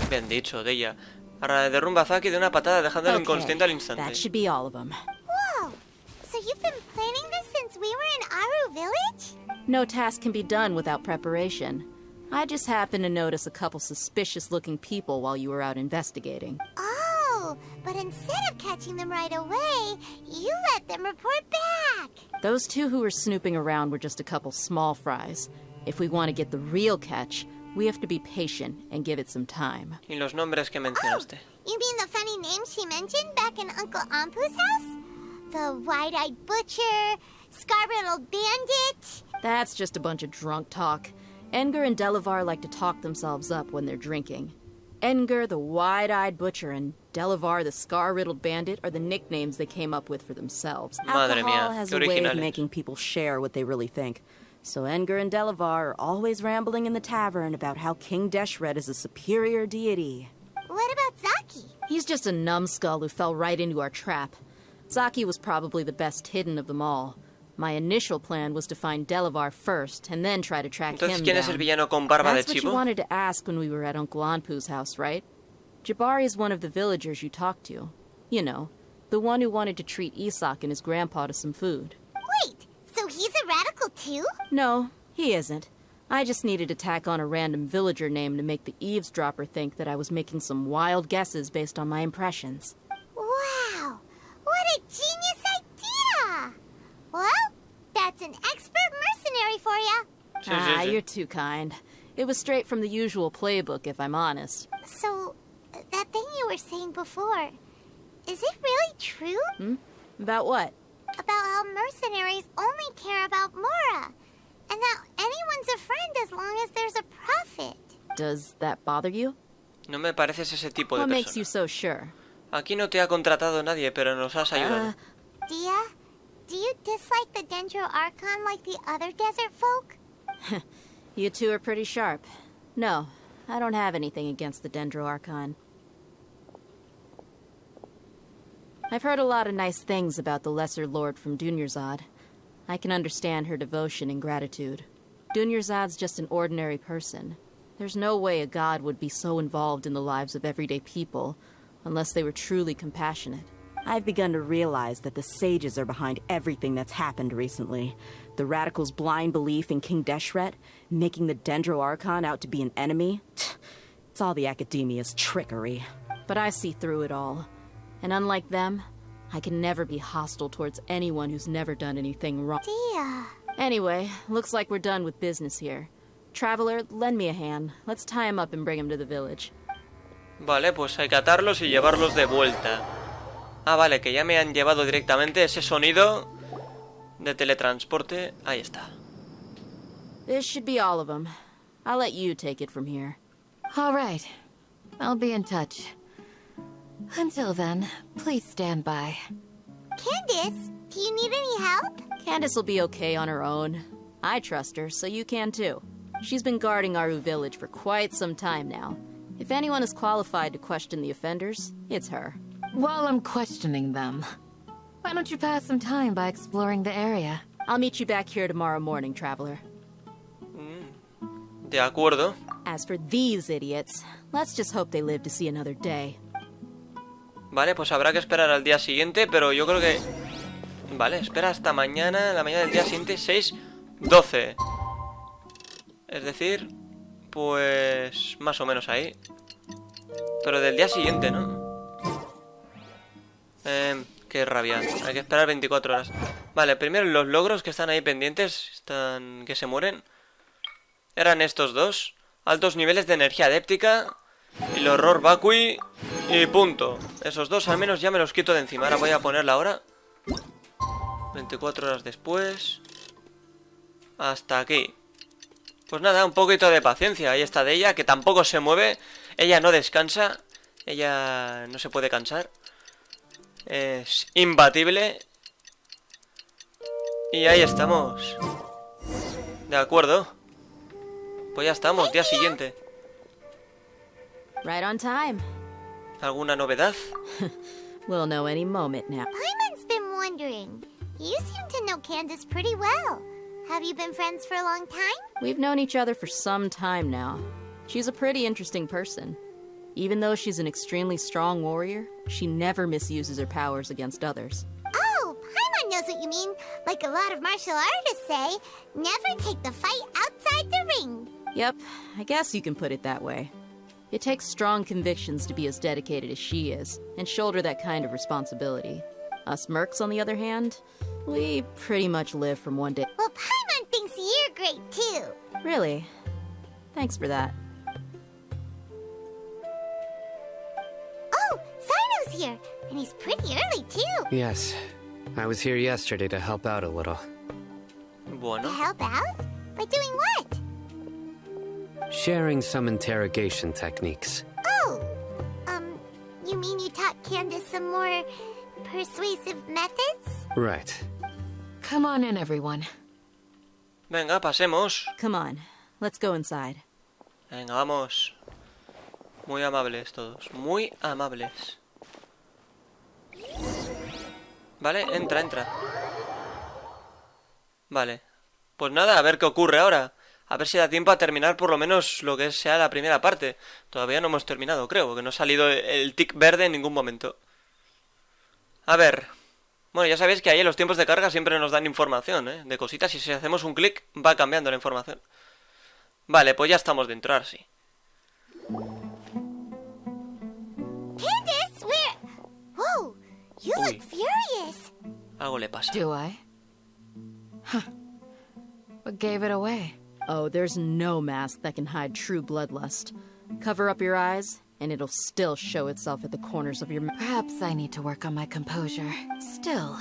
[SPEAKER 1] Bien dicho, Dehya. Ahora derrumba a Zaki de una patada dejándolo inconsciente al instante.
[SPEAKER 17] That should be all of them.
[SPEAKER 15] Whoa! So you've been planning this since we were in Aru Village?
[SPEAKER 17] No task can be done without preparation. I just happened to notice a couple suspicious-looking people while you were out investigating.
[SPEAKER 15] Oh, but instead of catching them right away, you let them report back.
[SPEAKER 17] Those two who were snooping around were just a couple small fries. If we want to get the real catch, we have to be patient and give it some time.
[SPEAKER 1] Y los nombres que mencionaste.
[SPEAKER 15] You mean the funny names she mentioned back in Uncle Ampu's house? The wide-eyed butcher, scar-riddled bandit?
[SPEAKER 17] That's just a bunch of drunk talk. Edgar and Delavar like to talk themselves up when they're drinking. Edgar, the wide-eyed butcher, and Delavar, the scar-riddled bandit, are the nicknames they came up with for themselves.
[SPEAKER 1] Madre
[SPEAKER 17] Alcohol
[SPEAKER 1] mía,
[SPEAKER 17] has
[SPEAKER 1] qué
[SPEAKER 17] a way of
[SPEAKER 1] originales.
[SPEAKER 17] making people share what they really think. So Edgar and Delavar are always rambling in the tavern about how King Deshret is a superior deity.
[SPEAKER 15] What about Zaki?
[SPEAKER 17] He's just a numbskull who fell right into our trap. Zaki was probably the best hidden of them all. My initial plan was to find Delavar first, and then try to track
[SPEAKER 1] Entonces,
[SPEAKER 17] him
[SPEAKER 1] ¿quién
[SPEAKER 17] down.
[SPEAKER 1] es el villano con barba
[SPEAKER 17] That's
[SPEAKER 1] de
[SPEAKER 17] what you
[SPEAKER 1] chivo?
[SPEAKER 17] wanted to ask when we were at Uncle Anpu's house, right? Jabari is one of the villagers you talked to. You know, the one who wanted to treat Isak and his grandpa to some food.
[SPEAKER 15] Wait, so he's a radical too?
[SPEAKER 17] No, he isn't. I just needed to tack on a random villager name to make the eavesdropper think that I was making some wild guesses based on my impressions.
[SPEAKER 15] Wow, what a genius idea! Well, that's an expert mercenary for you.
[SPEAKER 17] You're too kind. It was straight from the usual playbook, if I'm honest.
[SPEAKER 15] So, that thing you were saying before, is it really true?
[SPEAKER 17] About what?
[SPEAKER 15] About how mercenaries only care about Mora, and that anyone's a friend as long as there's a profit.
[SPEAKER 17] Does that bother you?
[SPEAKER 1] No me pareces ese tipo de
[SPEAKER 17] What makes
[SPEAKER 1] persona.
[SPEAKER 17] you so sure?
[SPEAKER 1] Aquí no te ha contratado nadie, pero nos has ayudado.
[SPEAKER 15] Dia, do you dislike the Dendro Archon like the other desert folk?
[SPEAKER 17] You two are pretty sharp. No, I don't have anything against the Dendro Archon. I've heard a lot of nice things about the Lesser Lord from Dunyarzad. I can understand her devotion and gratitude. Dunyarzad's just an ordinary person. There's no way a god would be so involved in the lives of everyday people, unless they were truly compassionate. I've begun to realize that the sages are behind everything that's happened recently. The radicals' blind belief in King Deshret, making the Dendro Archon out to be an enemy. It's all the academia's trickery. But I see through it all. And unlike them, I can never be hostile towards anyone who's never done anything wrong.
[SPEAKER 15] Dia.
[SPEAKER 17] Anyway, looks like we're done with business here. Traveler, lend me a hand. Let's tie him up and bring him to the village.
[SPEAKER 1] Vale, pues hay que atarlos y llevarlos de vuelta. Ah, vale, que ya me han llevado directamente ese sonido de teletransporte. Ahí está.
[SPEAKER 17] This should be all of them. I'll let you take it from here.
[SPEAKER 16] All right. I'll be in touch. Until then, please stand by.
[SPEAKER 15] Candace, do you need any help?
[SPEAKER 17] Candace will be okay on her own. I trust her, so you can too. She's been guarding Aru village for quite some time now. If anyone is qualified to question the offenders, it's her.
[SPEAKER 16] While I'm questioning them, why don't you pass some time by exploring the area?
[SPEAKER 17] I'll meet you back here tomorrow morning, traveler.
[SPEAKER 1] De acuerdo.
[SPEAKER 17] As for these idiots, let's just hope they live to see another day.
[SPEAKER 1] Vale, pues habrá que esperar al día siguiente, pero yo creo que... Vale, espera hasta mañana, la mañana del día siguiente, 6:12. Es decir, pues... más o menos ahí. Pero del día siguiente, ¿no? Qué rabia. Hay que esperar 24 horas. Vale, primero los logros que están ahí pendientes, están... que se mueren. Eran estos dos. Altos niveles de energía adéptica, el horror vacui y punto. Esos dos al menos ya me los quito de encima. Ahora voy a ponerla ahora. 24 horas después. Hasta aquí. Pues nada, un poquito de paciencia. Ahí está Dehya, que tampoco se mueve. Ella no descansa. Ella no se puede cansar. Es imbatible. Y ahí estamos. De acuerdo. Pues ya estamos, día siguiente.
[SPEAKER 17] Right on time.
[SPEAKER 1] ¿Alguna novedad?
[SPEAKER 17] We'll know any moment now.
[SPEAKER 15] Paimon's been wondering. You seem to know Candace pretty well. Have you been friends for a long time?
[SPEAKER 17] We've known each other for some time now. She's a pretty interesting person. Even though she's an extremely strong warrior, she never misuses her powers against others.
[SPEAKER 15] Oh, Paimon knows what you mean. Like a lot of martial artists say, never take the fight outside the ring.
[SPEAKER 17] Yep, I guess you can put it that way. It takes strong convictions to be as dedicated as she is, and shoulder that kind of responsibility. Us mercs, on the other hand, we pretty much live from one day.
[SPEAKER 15] Well, Paimon thinks you're great too.
[SPEAKER 17] Really? Thanks for that.
[SPEAKER 15] Oh, Cyno's here, and he's pretty early too.
[SPEAKER 11] Yes. I was here yesterday to help out a little.
[SPEAKER 1] Bueno.
[SPEAKER 15] To help out? By doing what?
[SPEAKER 11] Sharing some interrogation techniques.
[SPEAKER 15] Oh, you mean you taught Candace some more persuasive methods?
[SPEAKER 11] Right.
[SPEAKER 16] Come on in, everyone.
[SPEAKER 1] Venga, pasemos.
[SPEAKER 17] Come on, let's go inside.
[SPEAKER 1] Venga, vamos. Muy amables todos, muy amables. Vale, entra. Vale. Pues nada, a ver qué ocurre ahora. A ver si da tiempo a terminar por lo menos lo que sea la primera parte. Todavía no hemos terminado, creo, porque no ha salido el tic verde en ningún momento. A ver. Bueno, ya sabéis que ahí en los tiempos de carga siempre nos dan información, de cositas, y si hacemos un clic va cambiando la información. Vale, pues ya estamos dentro, ahora sí.
[SPEAKER 15] Candace, whoa, you look furious.
[SPEAKER 1] Algo le pasa.
[SPEAKER 16] Do I? Huh. What gave it away?
[SPEAKER 17] Oh, there's no mask that can hide true bloodlust. Cover up your eyes, and it'll still show itself at the corners of your mouth.
[SPEAKER 16] Perhaps I need to work on my composure. Still,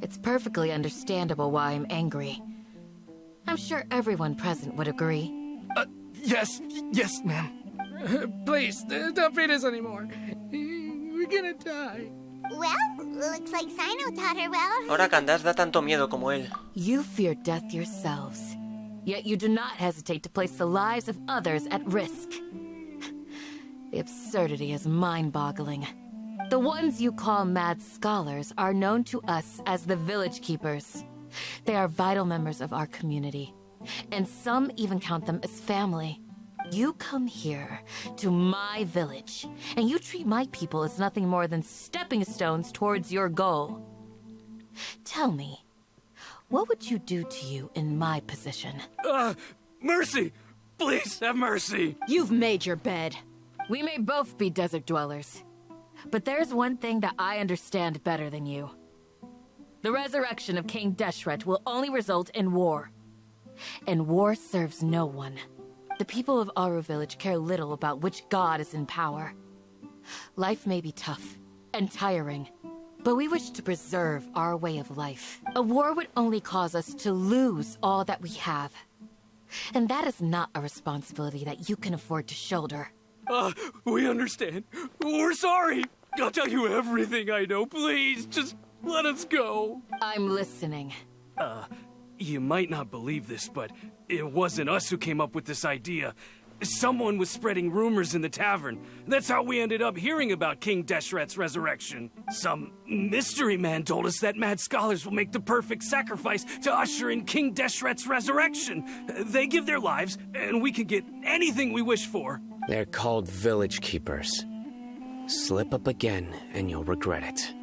[SPEAKER 16] it's perfectly understandable why I'm angry. I'm sure everyone present would agree.
[SPEAKER 19] Yes, ma'am.
[SPEAKER 20] Please, don't feed us anymore. We're gonna die.
[SPEAKER 15] Well, looks like Cyno taught her well.
[SPEAKER 1] Ahora Candace da tanto miedo como él.
[SPEAKER 16] You fear death yourselves, yet you do not hesitate to place the lives of others at risk. The absurdity is mind-boggling. The ones you call mad scholars are known to us as the village keepers. They are vital members of our community, and some even count them as family. You come here, to my village, and you treat my people as nothing more than stepping stones towards your goal. Tell me, what would you do to you in my position?
[SPEAKER 14] Mercy! Please, have mercy!
[SPEAKER 17] You've made your bed.
[SPEAKER 16] We may both be desert dwellers, but there's one thing that I understand better than you. The resurrection of King Deshret will only result in war. And war serves no one. The people of Aru village care little about which god is in power. Life may be tough and tiring, but we wish to preserve our way of life. A war would only cause us to lose all that we have. And that is not a responsibility that you can afford to shoulder.
[SPEAKER 14] We understand. We're sorry.
[SPEAKER 18] I'll tell you everything I know. Please, just let us go.
[SPEAKER 16] I'm listening.
[SPEAKER 18] You might not believe this, but it wasn't us who came up with this idea. Someone was spreading rumors in the tavern. That's how we ended up hearing about King Deshret's resurrection. Some mystery man told us that mad scholars will make the perfect sacrifice to usher in King Deshret's resurrection. They give their lives, and we can get anything we wish for.
[SPEAKER 11] They're called village keepers. Slip up again, and you'll regret it.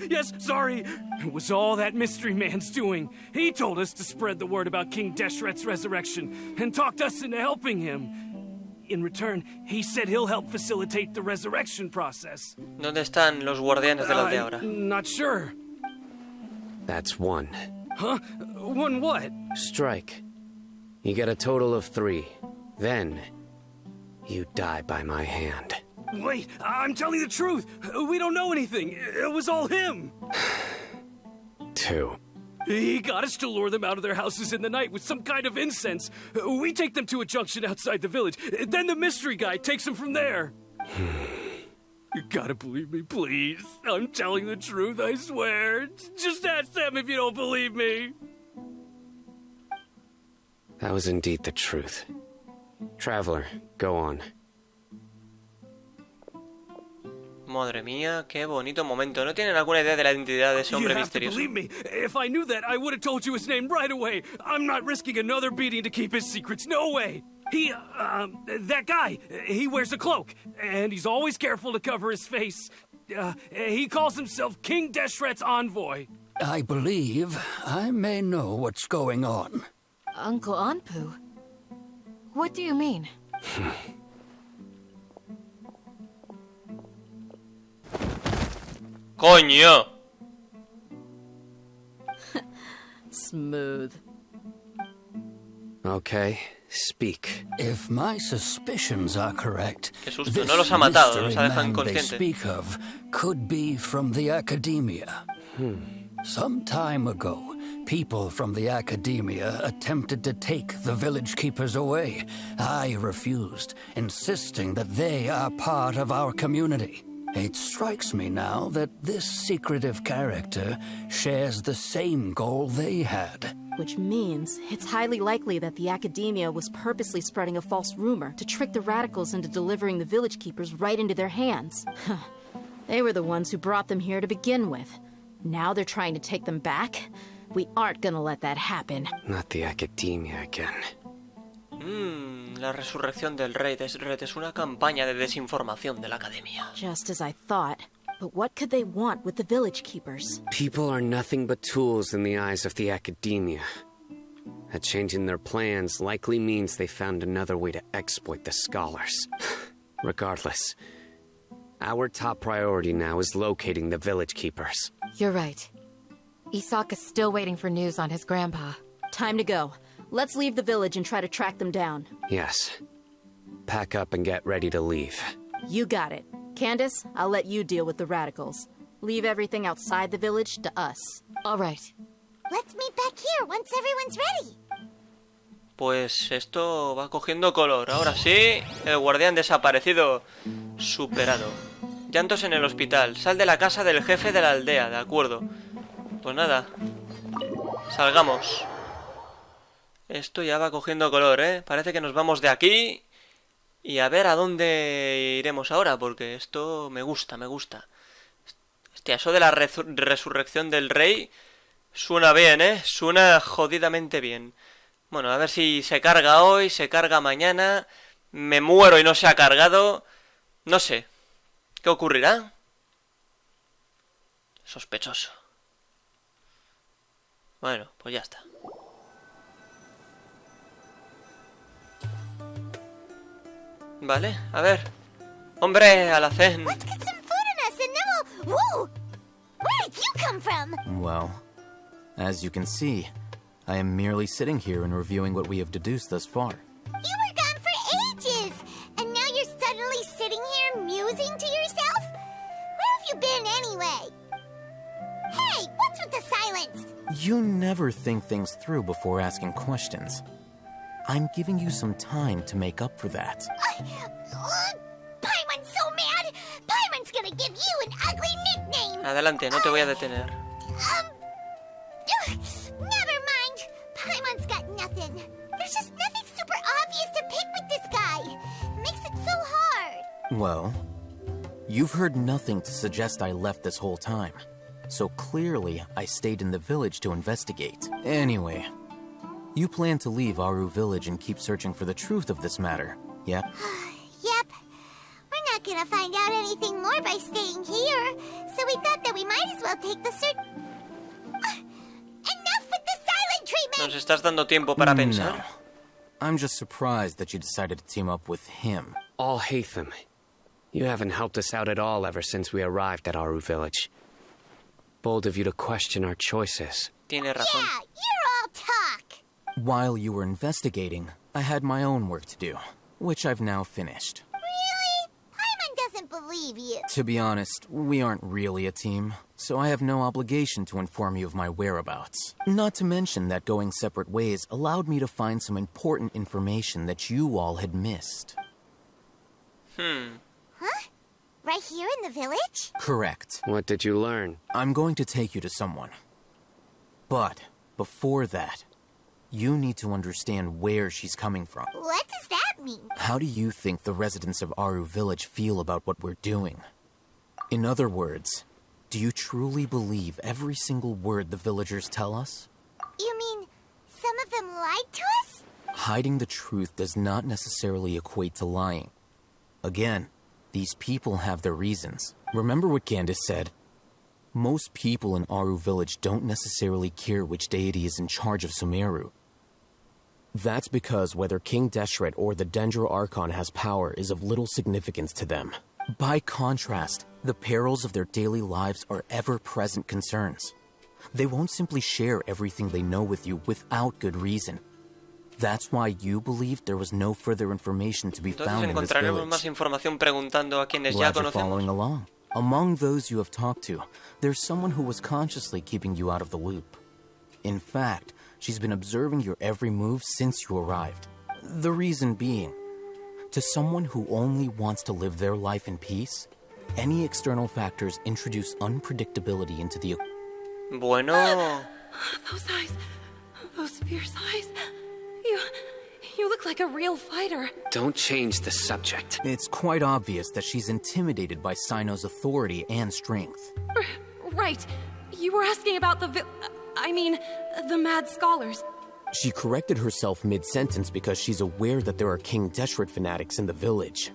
[SPEAKER 18] Yes, sorry. It was all that mystery man's doing. He told us to spread the word about King Deshret's resurrection, and talked us into helping him. In return, he said he'll help facilitate the resurrection process.
[SPEAKER 1] ¿Dónde están los guardianes de la aldea ahora?
[SPEAKER 18] Not sure.
[SPEAKER 11] That's one.
[SPEAKER 18] Huh? One what?
[SPEAKER 11] Strike. You get a total of 3. Then, you die by my hand.
[SPEAKER 18] Wait, I'm telling the truth. We don't know anything. It was all him.
[SPEAKER 11] 2.
[SPEAKER 18] He got us to lure them out of their houses in the night with some kind of incense. We take them to a junction outside the village. Then the mystery guy takes them from there. You gotta believe me, please. I'm telling the truth, I swear. Just ask them if you don't believe me.
[SPEAKER 11] That was indeed the truth. Traveler, go on.
[SPEAKER 1] Madre mía, qué bonito momento. ¿No tienen alguna idea de la identidad de ese hombre
[SPEAKER 18] You have to
[SPEAKER 1] misterioso?
[SPEAKER 18] believe me. If I knew that, I would have told you his name right away. I'm not risking another beating to keep his secrets. No way. That guy, he wears a cloak, and he's always careful to cover his face. He calls himself King Deshret's envoy.
[SPEAKER 21] I believe I may know what's going on.
[SPEAKER 16] Uncle Anpu? What do you mean?
[SPEAKER 1] ¡Coño!
[SPEAKER 17] Smooth.
[SPEAKER 11] Okay, speak.
[SPEAKER 21] If my suspicions are correct,
[SPEAKER 1] Qué susto, no los ha matado, los ha dejado
[SPEAKER 21] man they
[SPEAKER 1] inconscientes.
[SPEAKER 21] speak of could be from the academia. Some time ago, people from the academia attempted to take the village keepers away. I refused, insisting that they are part of our community. It strikes me now that this secretive character shares the same goal they had.
[SPEAKER 17] Which means it's highly likely that the academia was purposely spreading a false rumor to trick the radicals into delivering the village keepers right into their hands. They were the ones who brought them here to begin with. Now they're trying to take them back? We aren't gonna let that happen.
[SPEAKER 11] Not the academia again.
[SPEAKER 1] La resurrección del rey Deshret es una campaña de desinformación de la academia.
[SPEAKER 17] Just as I thought. But what could they want with the village keepers?
[SPEAKER 11] People are nothing but tools in the eyes of the academia. A change in their plans likely means they found another way to exploit the scholars. Regardless, our top priority now is locating the village keepers.
[SPEAKER 16] You're right. Isak is still waiting for news on his grandpa.
[SPEAKER 17] Time to go. Let's leave the village and try to track them down.
[SPEAKER 11] Yes. Pack up and get ready to leave.
[SPEAKER 17] You got it. Candace, I'll let you deal with the radicals. Leave everything outside the village to us.
[SPEAKER 16] All right.
[SPEAKER 15] Let's meet back here once everyone's ready.
[SPEAKER 1] Pues esto va cogiendo color. Ahora sí, el guardián desaparecido superado. Llantos en el hospital. Sal de la casa del jefe de la aldea, de acuerdo. Pues nada. Salgamos. Esto ya va cogiendo color, ¿eh? Parece que nos vamos de aquí. Y a ver a dónde iremos ahora, porque esto me gusta, me gusta. Hostia, eso de la resurrección del rey suena bien, ¿eh? Suena jodidamente bien. Bueno, a ver si se carga hoy, se carga mañana. Me muero y no se ha cargado. No sé. ¿Qué ocurrirá? Sospechoso. Bueno, pues ya está. Vale, a ver. Hombre, Alhacén.
[SPEAKER 15] Let's get some food in us and then we'll... Whoa! Where did you come from?
[SPEAKER 22] Well, as you can see, I am merely sitting here and reviewing what we have deduced thus far.
[SPEAKER 15] You were gone for ages! And now you're suddenly sitting here musing to yourself? Where have you been anyway? Hey, what's with the silence?
[SPEAKER 22] You never think things through before asking questions. I'm giving you some time to make up for that.
[SPEAKER 15] Paimon's so mad! Paimon's gonna gonna give you an ugly nickname.
[SPEAKER 1] Adelante, no te voy a detener.
[SPEAKER 15] Never mind. Paimon's got nothing. There's just nothing super obvious to pick with this guy. It makes it so hard.
[SPEAKER 22] Well, you've heard nothing to suggest I left this whole time. So clearly, I stayed in the village to investigate. Anyway, you plan to leave Aru village and keep searching for the truth of this matter, yep?
[SPEAKER 15] Yep. We're not gonna find out anything more by staying here, so we thought that we might as well take the Enough with the silent treatment!
[SPEAKER 1] Nos estás dando tiempo para pensar.
[SPEAKER 22] No. I'm just surprised that you decided to team up with him.
[SPEAKER 11] Alhacén, you haven't helped us out at all ever since we arrived at Aru village. Bold of you to question our choices.
[SPEAKER 1] Tiene razón.
[SPEAKER 15] Yeah, you're all talk.
[SPEAKER 22] While you were investigating, I had my own work to do, which I've now finished.
[SPEAKER 15] Really? Paimon doesn't believe you.
[SPEAKER 22] To be honest, we aren't really a team, so I have no obligation to inform you of my whereabouts. Not to mention that going separate ways allowed me to find some important information that you all had missed.
[SPEAKER 15] Huh? Right here in the village?
[SPEAKER 22] Correct.
[SPEAKER 11] What did you learn?
[SPEAKER 22] I'm going to take you to someone. But before that, you need to understand where she's coming from.
[SPEAKER 15] What does that mean?
[SPEAKER 22] How do you think the residents of Aru village feel about what we're doing? In other words, do you truly believe every single word the villagers tell us?
[SPEAKER 15] You mean some of them lied to us?
[SPEAKER 22] Hiding the truth does not necessarily equate to lying. Again, these people have their reasons. Remember what Candace said? Most people in Aru village don't necessarily care which deity is in charge of Sumeru. That's because whether King Deshret or the Dendro Archon has power is of little significance to them. By contrast, the perils of their daily lives are ever-present concerns. They won't simply share everything they know with you without good reason. That's why you believed there was no further information to be found in this village.
[SPEAKER 1] Más información preguntando a quienes ya
[SPEAKER 22] Glad you're
[SPEAKER 1] conocemos.
[SPEAKER 22] following along. Among those you have talked to, there's someone who was consciously keeping you out of the loop. In fact, she's been observing your every move since you arrived. The reason being, to someone who only wants to live their life in peace, any external factors introduce unpredictability into the...
[SPEAKER 1] Bueno...
[SPEAKER 12] Those eyes, those fierce eyes. You look like a real fighter.
[SPEAKER 11] Don't change the subject.
[SPEAKER 22] It's quite obvious that she's intimidated by Cyno's authority and strength.
[SPEAKER 12] Right. You were asking about the mad scholars.
[SPEAKER 22] She corrected herself mid-sentence because she's aware that there are King Deshret fanatics in the village.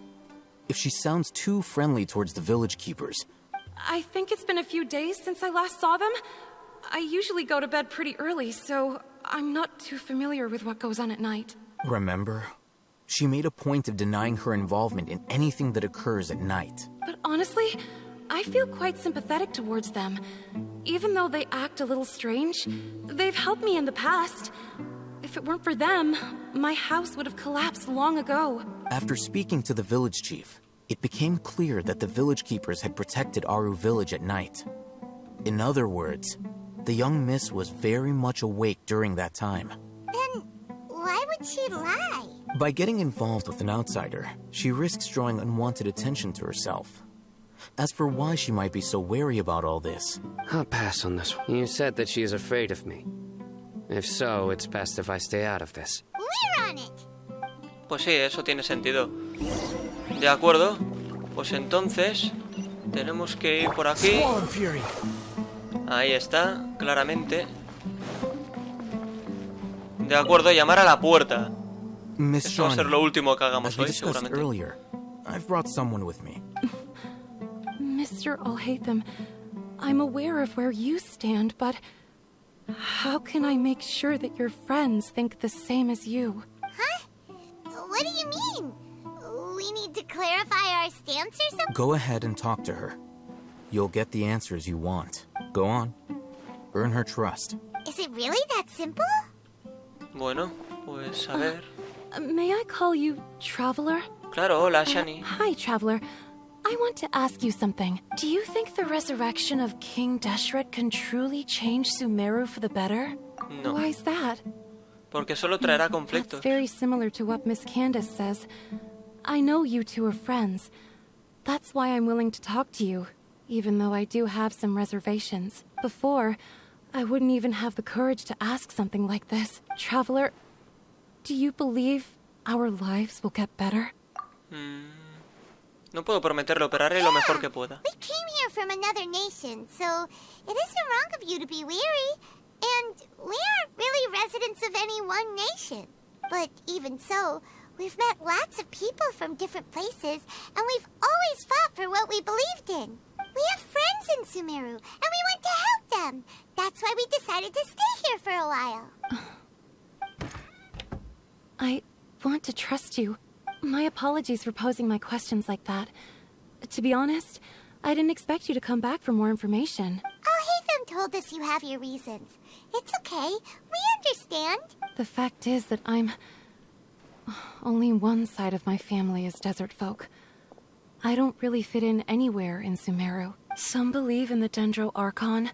[SPEAKER 22] If she sounds too friendly towards the village keepers...
[SPEAKER 12] I think it's been a few days since I last saw them. I usually go to bed pretty early, so I'm not too familiar with what goes on at night.
[SPEAKER 22] Remember? She made a point of denying her involvement in anything that occurs at night.
[SPEAKER 12] But honestly, I feel quite sympathetic towards them. Even though they act a little strange, they've helped me in the past. If it weren't for them, my house would have collapsed long ago.
[SPEAKER 22] After speaking to the village chief, it became clear that the village keepers had protected Aru village at night. In other words, the young miss was very much awake during that time.
[SPEAKER 15] Then why would she lie?
[SPEAKER 22] By getting involved with an outsider, she risks drawing unwanted attention to herself. As for why she might be so wary about all this...
[SPEAKER 11] I'll pass on this one. You said that she is afraid of me. If so, it's best if I stay out of this.
[SPEAKER 15] We're on it.
[SPEAKER 1] Pues sí, eso tiene sentido. De acuerdo. Pues entonces tenemos que ir por aquí. Ahí está, claramente. De acuerdo, llamar a la puerta. Eso va a ser lo último que hagamos hoy, seguramente.
[SPEAKER 22] I've brought someone with me.
[SPEAKER 12] Mr. Alhacén, I'm aware of where you stand, but how can I make sure that your friends think the same as you?
[SPEAKER 15] Huh? What do you mean? We need to clarify our stance or something?
[SPEAKER 22] Go ahead and talk to her. You'll get the answers you want. Go on. Earn her trust.
[SPEAKER 15] Is it really that simple?
[SPEAKER 1] Bueno, pues a ver.
[SPEAKER 12] May I call you Traveler?
[SPEAKER 1] Claro, hola, Shani.
[SPEAKER 12] Hi, Traveler. I want to ask you something. Do you think the resurrection of King Deshret can truly change Sumeru for the better?
[SPEAKER 1] No.
[SPEAKER 12] Why is that?
[SPEAKER 1] Porque solo traerá conflictos.
[SPEAKER 12] That's very similar to what Miss Candace says. I know you two are friends, That's why I'm willing to talk to you, even though I do have some reservations. Before, I wouldn't even have the courage to ask something like this. Traveler, do you believe our lives will get better?
[SPEAKER 1] No puedo prometerlo, pero haré lo mejor que pueda.
[SPEAKER 15] We came here from another nation, so it isn't wrong of you to be weary. And we aren't really residents of any one nation. But even so, we've met lots of people from different places, and we've always fought for what we believed in. We have friends in Sumeru, and we want to help them. That's why we decided to stay here for a while.
[SPEAKER 12] I want to trust you. My apologies for posing my questions like that. To be honest, I didn't expect you to come back for more information.
[SPEAKER 15] Alhacén told us you have your reasons. It's okay. We understand.
[SPEAKER 12] The fact is that only one side of my family is desert folk. I don't really fit in anywhere in Sumeru. Some believe in the Dendro Archon,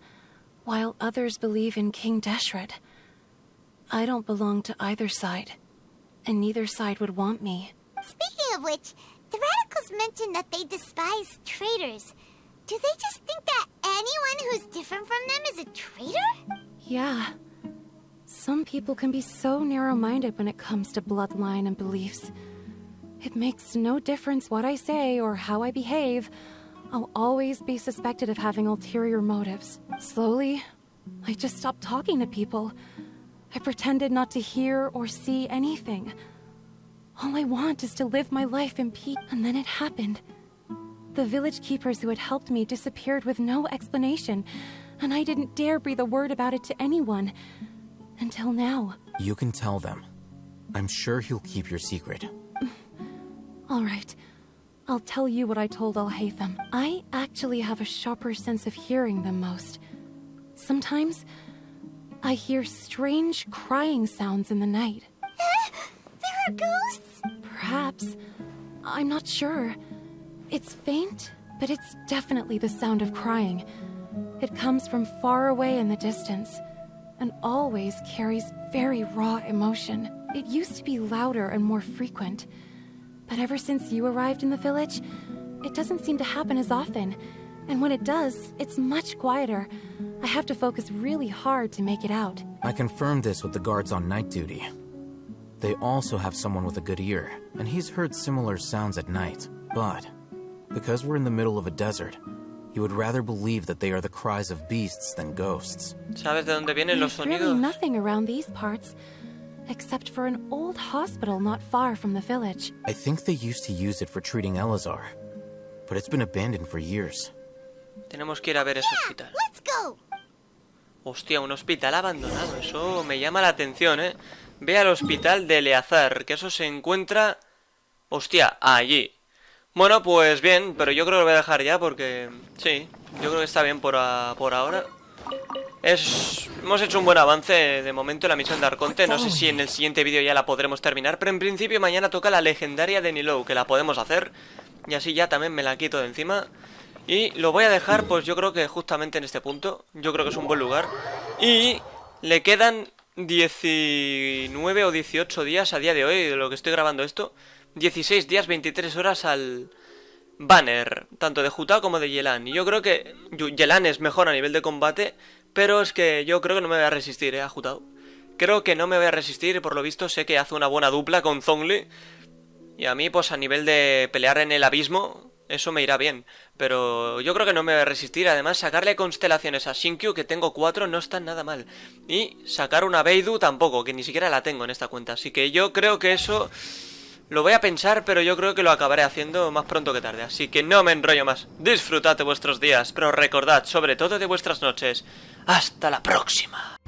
[SPEAKER 12] while others believe in King Deshret. I don't belong to either side, and neither side would want me.
[SPEAKER 15] Speaking of which, the radicals mentioned that they despise traitors. Do they just think that anyone who's different from them is a traitor?
[SPEAKER 12] Yeah. Some people can be so narrow-minded when it comes to bloodline and beliefs. It makes no difference what I say or how I behave. I'll always be suspected of having ulterior motives. Slowly, I just stopped talking to people. I pretended not to hear or see anything. All I want is to live my life in peace. And then it happened. The village keepers who had helped me disappeared with no explanation, and I didn't dare breathe a word about it to anyone. Until now.
[SPEAKER 22] You can tell them. I'm sure he'll keep your secret.
[SPEAKER 12] All right. I'll tell you what I told Alhacén. I actually have a sharper sense of hearing than most. Sometimes, I hear strange crying sounds in the night.
[SPEAKER 15] There are ghosts?
[SPEAKER 12] Perhaps. I'm not sure. It's faint, but it's definitely the sound of crying. It comes from far away in the distance, and always carries very raw emotion. It used to be louder and more frequent, but ever since you arrived in the village, it doesn't seem to happen as often, and when it does, it's much quieter. I have to focus really hard to make it out.
[SPEAKER 22] I confirmed this with the guards on night duty. They also have someone with a good ear, and he's heard similar sounds at night. But, because we're in the middle of a desert, he would rather believe that they are the cries of beasts than ghosts.
[SPEAKER 1] ¿Sabes de dónde vienen los
[SPEAKER 12] There's really
[SPEAKER 1] sonidos?
[SPEAKER 12] nothing around these parts, except for an old hospital not far from the village.
[SPEAKER 22] I think they used to use it for treating Elazar, but it's been abandoned for years.
[SPEAKER 1] Tenemos que ir a ver ese hospital.
[SPEAKER 15] Let's go.
[SPEAKER 1] Hostia, un hospital abandonado. Eso me llama la atención, ¿eh? Ve al hospital de Eleazar, que eso se encuentra... Hostia, allí. Bueno, pues bien, pero yo creo que lo voy a dejar ya porque... Sí, yo creo que está bien por ahora. Hemos hecho un buen avance de momento en la misión de Arconte. No sé si en el siguiente vídeo ya la podremos terminar, pero en principio mañana toca la legendaria de Nilou, que la podemos hacer. Y así ya también me la quito de encima. Y lo voy a dejar, pues yo creo que justamente en este punto. Yo creo que es un buen lugar. Y le quedan 19 o 18 días a día de hoy, de lo que estoy grabando esto. 16 días, 23 horas al banner, tanto de Jutao como de Yelan. Y yo creo que Yelan es mejor a nivel de combate, pero es que yo creo que no me voy a resistir, a Jutao. Creo que no me voy a resistir, por lo visto sé que hace una buena dupla con Zhongli. Y a mí, pues a nivel de pelear en el abismo, eso me irá bien. Pero yo creo que no me voy a resistir. Además, sacarle constelaciones a Shinkyu, que tengo 4, no está nada mal. Y sacar una Beidou tampoco, que ni siquiera la tengo en esta cuenta. Así que yo creo que eso lo voy a pensar, pero yo creo que lo acabaré haciendo más pronto que tarde. Así que no me enrollo más. Disfrutad de vuestros días, pero recordad sobre todo de vuestras noches. ¡Hasta la próxima!